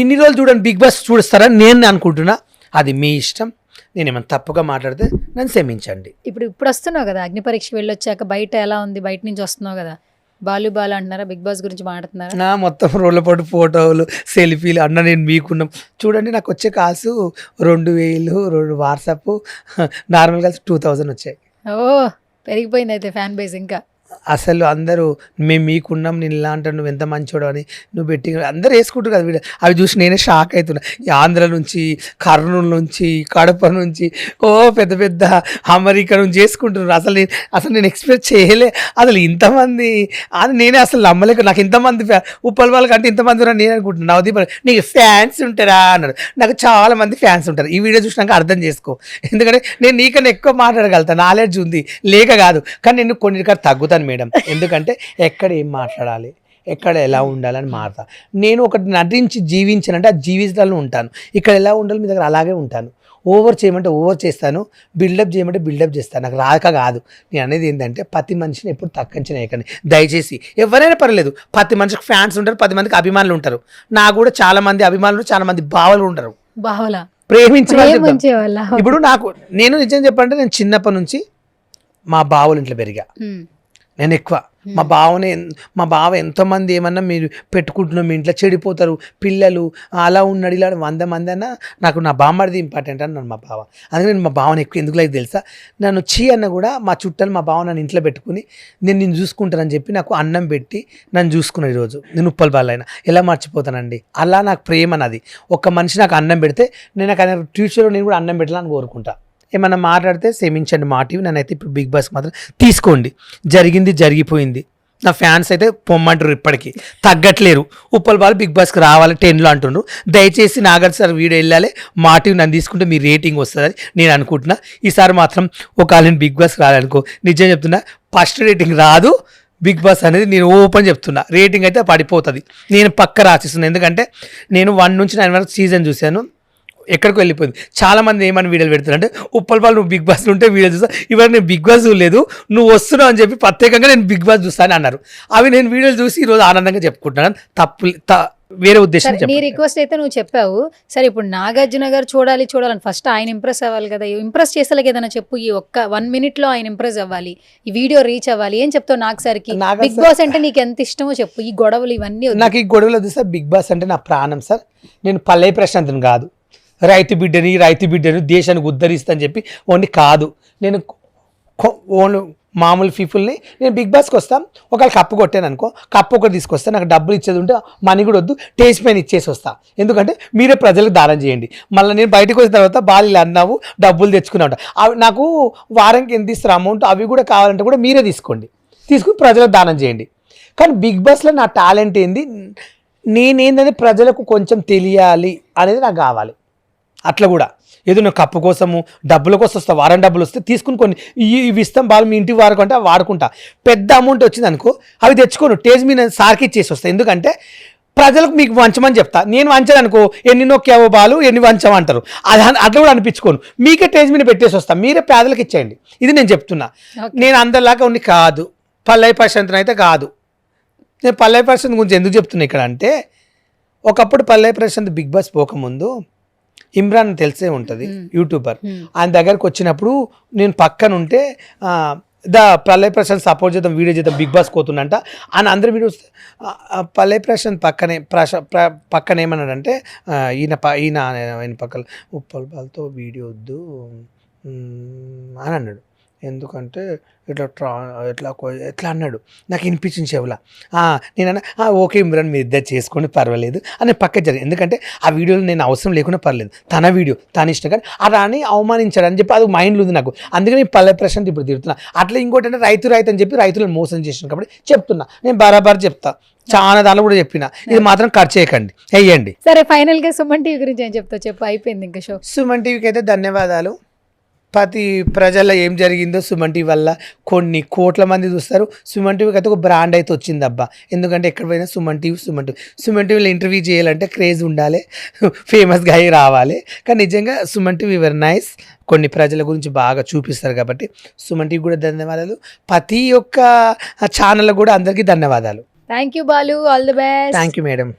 S3: ఇన్ని రోజులు చూడండి బిగ్ బాస్ చూస్తారని నేను అనుకుంటున్నా. అది మీ ఇష్టం. నేను ఏమైనా తప్పుగా మాట్లాడితే నన్ను క్షమించండి.
S2: ఇప్పుడు వస్తున్నావు కదా అగ్ని పరీక్ష వెళ్ళొచ్చాక, బయట ఎలా ఉంది? బయట నుంచి వస్తున్నావు కదా, బాలు అంటున్నారా? బిగ్ బాస్ గురించి మాట్లాడుతున్నారా?
S3: నా మొత్తం రోడ్లపాటు ఫోటోలు, సెల్ఫీలు అన్న నేను మీకున్నాం చూడండి. నాకు వచ్చే కాల్స్ 2,000, 2 వాట్సాప్, నార్మల్ కాల్స్ 2,000 వచ్చాయి.
S2: ఓ పెరిగిపోయింది అయితే ఫ్యాన్ బేస్. ఇంకా
S3: అసలు అందరూ మేము మీకున్నాం, నేను ఇలా అంటాను, నువ్వు ఎంత మంచోడు అని నువ్వు పెట్టి అందరూ వేసుకుంటారు కదా వీడియో. అవి చూసి నేనే షాక్ అవుతున్నా. ఈ ఆంధ్ర నుంచి, కర్నూలు నుంచి, కడప నుంచి, పెద్ద పెద్ద అమెరికా నుంచి చేసుకుంటున్నారు. అసలు నేను ఎక్స్పెక్ట్ చేయలే. అసలు ఇంతమంది అది నేనే అసలు నమ్మలేక. నాకు ఇంతమంది ఉప్పల్ వాళ్ళకి అంటే ఇంతమంది ఉన్నారు నేను అనుకుంటున్నాను. నవదీప్ నీకు ఫ్యాన్స్ ఉంటారా అన్నాడు. నాకు చాలా మంది ఫ్యాన్స్ ఉంటారు. ఈ వీడియో చూసినాక అర్థం చేసుకో. ఎందుకంటే నేను నీకన్నా ఎక్కువ మాట్లాడగలుగుతాను, నాలెడ్జ్ ఉంది లేక కాదు. కానీ నేను కొన్నిటికన్నా తగ్గుతాను మేడం. ఎందుకంటే ఎక్కడ ఏం మాట్లాడాలి, ఎక్కడ ఎలా ఉండాలని మారుతా. నేను ఒకటి నటించి జీవించానంటే ఆ జీవితాలను ఉంటాను. ఇక్కడ ఎలా ఉండాలి మీ దగ్గర అలాగే ఉంటాను. ఓవర్ చేయమంటే ఓవర్ చేస్తాను, బిల్డప్ చేయమంటే బిల్డప్ చేస్తాను. నాకు రాక కాదు. నేను అనేది ఏంటంటే ప్రతి మనిషిని ఎప్పుడు తక్కువ చేయకండి దయచేసి. ఎవరైనా పర్లేదు, ప్రతి మనిషికి ఫ్యాన్స్ ఉంటారు, 10 మందికి అభిమానులు ఉంటారు. నాకు కూడా చాలా మంది అభిమానులు, చాలా మంది బావలు ఉంటారు.
S2: బావలా
S3: ప్రేమించే వాళ్ళ. ఇప్పుడు నేను నిజం చెప్పాలంటే నేను చిన్నప్పటి నుంచి మా బావుల ఇంట్లో పెరిగా. నేను ఎక్కువ మా బావ ఎంతోమంది ఏమన్నా మీరు పెట్టుకుంటున్నాం మీ ఇంట్లో చెడిపోతారు పిల్లలు అలా ఉన్నాడు ఇలా 100 మంది అన్నా నాకు నా బామ్మడిది ఇంపార్టెంట్ అన్నాను మా బావ. అందుకే నేను మా బావని ఎక్కువ ఎందుకు లేదు తెలుసా, నన్ను అన్న కూడా మా చుట్టాలు మా బావ నన్ను ఇంట్లో పెట్టుకుని నేను చూసుకుంటానని చెప్పి నాకు అన్నం పెట్టి నన్ను చూసుకున్నాను. ఈరోజు నేను ఉప్పల్ బాలైనా ఎలా మర్చిపోతానండి. అలా నాకు ప్రేమ నాది. ఒక మనిషి నాకు అన్నం పెడితే నేను ఫ్యూచర్లో నేను కూడా అన్నం పెట్టాలని కోరుకుంటా. ఏమన్నా మాట్లాడితే క్షమించండి. మా టీవీ నన్నైతే ఇప్పుడు బిగ్ బాస్ మాత్రం తీసుకోండి. జరిగింది జరిగిపోయింది. నా ఫ్యాన్స్ అయితే పొమ్మంటారు, ఇప్పటికీ తగ్గట్లేరు. ఉప్పల్ బాల్ బిగ్ బాస్కి రావాలి 10లో అంటున్నారు. దయచేసి నాగర్ సార్ వీడియో వెళ్ళాలి, మా టీవీ నన్ను తీసుకుంటే మీ రేటింగ్ వస్తుందని నేను అనుకుంటున్నా. ఈసారి మాత్రం ఒకవేళ బిగ్ బాస్ రాలనుకో, నిజం చెప్తున్నా ఫస్ట్ రేటింగ్ రాదు బిగ్ బాస్ అనేది. నేను ఓపెన్ చెప్తున్నా, రేటింగ్ అయితే పడిపోతుంది. నేను పక్క రాసిస్తున్నాను. ఎందుకంటే నేను 1 నుంచి 9 వరకు సీజన్ చూశాను, ఎక్కడికి వెళ్ళిపోయింది. చాలా మంది ఏమని వీడియోలు పెడతారు అంటే ఉప్పల్ బాల్ నువ్వు బిగ్ బాస్ ఉంటే వీడియో చూస్తా, ఇవాళ నేను బిగ్ బాస్ చూడలేదు నువ్వు వస్తున్నావు అని చెప్పి ప్రత్యేకంగా నేను బిగ్ బాస్ చూస్తాను అన్నారు. అవి నేను వీడియోలు చూసి ఈరోజు ఆనందంగా చెప్పుకుంటున్నాను. వేరే ఉద్దేశం.
S2: నీ రిక్వెస్ట్ అయితే నువ్వు చెప్పావు. సరే ఇప్పుడు నాగార్జున గారు చూడాలని ఫస్ట్ ఆయన ఇంప్రెస్ అవ్వాలి కదా. ఇంప్రెస్ చేసేలాగా ఏదైనా చెప్పు. ఈ ఒక్క 1 minute లో ఆయన ఇంప్రెస్ అవ్వాలి, ఈ వీడియో రీచ్ అవ్వాలి. ఏం చెప్తావు నాకు సార్కి? బిగ్ బాస్ అంటే నీకు ఎంత ఇష్టమో చెప్పు. ఈ గొడవలు ఇవన్నీ
S3: నాకు ఈ గొడవలు వద్దు సార్. బిగ్ బాస్ అంటే నా ప్రాణం సార్. నేను పల్లె ప్రశాంత్ని కాదు, రైతు బిడ్డని దేశానికి ఉద్ధరిస్తా అని చెప్పి ఓన్లీ కాదు. నేను ఓన్లీ మామూలు పీపుల్ని నేను బిగ్ బాస్కి వస్తాను. ఒకవేళ కప్పు కొట్టాను అనుకో, కప్పు ఒకటి తీసుకొస్తాను. నాకు డబ్బులు ఇచ్చేది ఉంటే మనీ కూడా వద్దు, టేస్ట్ పైన ఇచ్చేసి వస్తా. ఎందుకంటే మీరే ప్రజలకు దానం చేయండి. మళ్ళీ నేను బయటకు వచ్చిన తర్వాత బాగా అన్నావు డబ్బులు తెచ్చుకున్నావు, అవి నాకు వారానికి ఎంత ఇస్తారు అమౌంట్, అవి కూడా కావాలంటే కూడా మీరే తీసుకుని ప్రజలకు దానం చేయండి. కానీ బిగ్ బాస్లో నా టాలెంట్ ఏంది, నేనేందని ప్రజలకు కొంచెం తెలియాలి అనేది నాకు కావాలి. అట్లా కూడా ఏదో నువ్వు కప్పు కోసము డబ్బుల కోసం వస్తా, వారం డబ్బులు వస్తే తీసుకుని కొన్ని ఇవి ఇస్తాం బాగా మీ ఇంటికి వాడుకుంటే అవి వాడుకుంటా. పెద్ద అమౌంట్ వచ్చింది అనుకో, అవి తెచ్చుకోను, టేస్ట్ మీద సార్కి ఇచ్చేసి వస్తాను. ఎందుకంటే ప్రజలకు మీకు వంచమని చెప్తా. నేను వంచదనుకో ఎన్ని నొక్కావో బాలు ఎన్ని వంచమంటారు, అది అట్లా కూడా అనిపించుకోను. మీకే టేస్ట్ మీద పెట్టేసి వస్తాను, మీరే పేదలకు ఇచ్చేయండి. ఇది నేను చెప్తున్నా. నేను అందరిలాగా ఉన్ని కాదు, పల్లవి ప్రశాంత్ అయితే కాదు. నేను పల్లవి ప్రశాంత్ గురించి ఎందుకు చెప్తున్నా ఇక్కడ అంటే, ఒకప్పుడు పల్లవి ప్రశాంత్ బిగ్ బాస్ పోకముందు ఇమ్రాన్ తెలిసే ఉంటుంది, యూట్యూబర్. ఆయన దగ్గరకు వచ్చినప్పుడు నేను పక్కన ఉంటే పల్లవి ప్రశాంత్ సపోర్ట్ చేద్దాం, వీడియో చేద్దాం, బిగ్ బాస్ పోతుందంట అని అందరు వీడియోస్. పల్లవి ప్రశాంత్ పక్కన ఏమన్నాడంటే ఈయన పక్కన ఉప్పల్ బాల్తో వీడియో వద్దు అని అన్నాడు. ఎందుకంటే ఎట్లా అన్నాడు నాకు వినిపించింది చెవుల నేనన్నా ఓకే ఇమ్రాన్ మీరు ఇద్దరు చేసుకోండి పర్వాలేదు అని పక్క జరిగింది. ఎందుకంటే ఆ వీడియోలో నేను అవసరం లేకుండా పర్లేదు, తన వీడియో తన ఇష్టం, కానీ అలా అని అవమానించాడు అని చెప్పి అది మైండ్లో ఉంది నాకు. అందుకని పల్లె ప్రశాంత్ ఇప్పుడు తిడుతున్నా. అట్లా ఇంకోటి అంటే రైతు అని చెప్పి రైతులను మోసం చేసిన కాబట్టి చెప్తున్నా, నేను బరాబర్ చెప్తా, చాలా దానిలో కూడా చెప్పిన, ఇది మాత్రం ఖర్చు చేయకండి, వేయండి.
S2: సరే ఫైనల్ గా సుమన్ టీవీ గురించి ఏం చెప్తావు చెప్పు, అయిపోయింది ఇంకా షో.
S3: సుమన్ టీవీకి అయితే ధన్యవాదాలు. ప్రతి ప్రజల్లో ఏం జరిగిందో సుమన్ టీవీ వల్ల కొన్ని కోట్ల మంది చూస్తారు. సుమన్ టీవీకి అయితే ఒక బ్రాండ్ అయితే వచ్చింది అబ్బా. ఎందుకంటే ఎక్కడ పోయినా సుమన్ టీవీలో ఇంటర్వ్యూ చేయాలంటే క్రేజ్ ఉండాలి, ఫేమస్గా అయి రావాలి. కానీ నిజంగా సుమన్ టీవీ వెరీ నైస్, కొన్ని ప్రజల గురించి బాగా చూపిస్తారు కాబట్టి సుమన్ టీవీ కూడా ధన్యవాదాలు. ప్రతి ఒక్క ఛానల్ కూడా అందరికీ ధన్యవాదాలు.
S2: Thank you Balu, all the best.
S3: Thank you madam.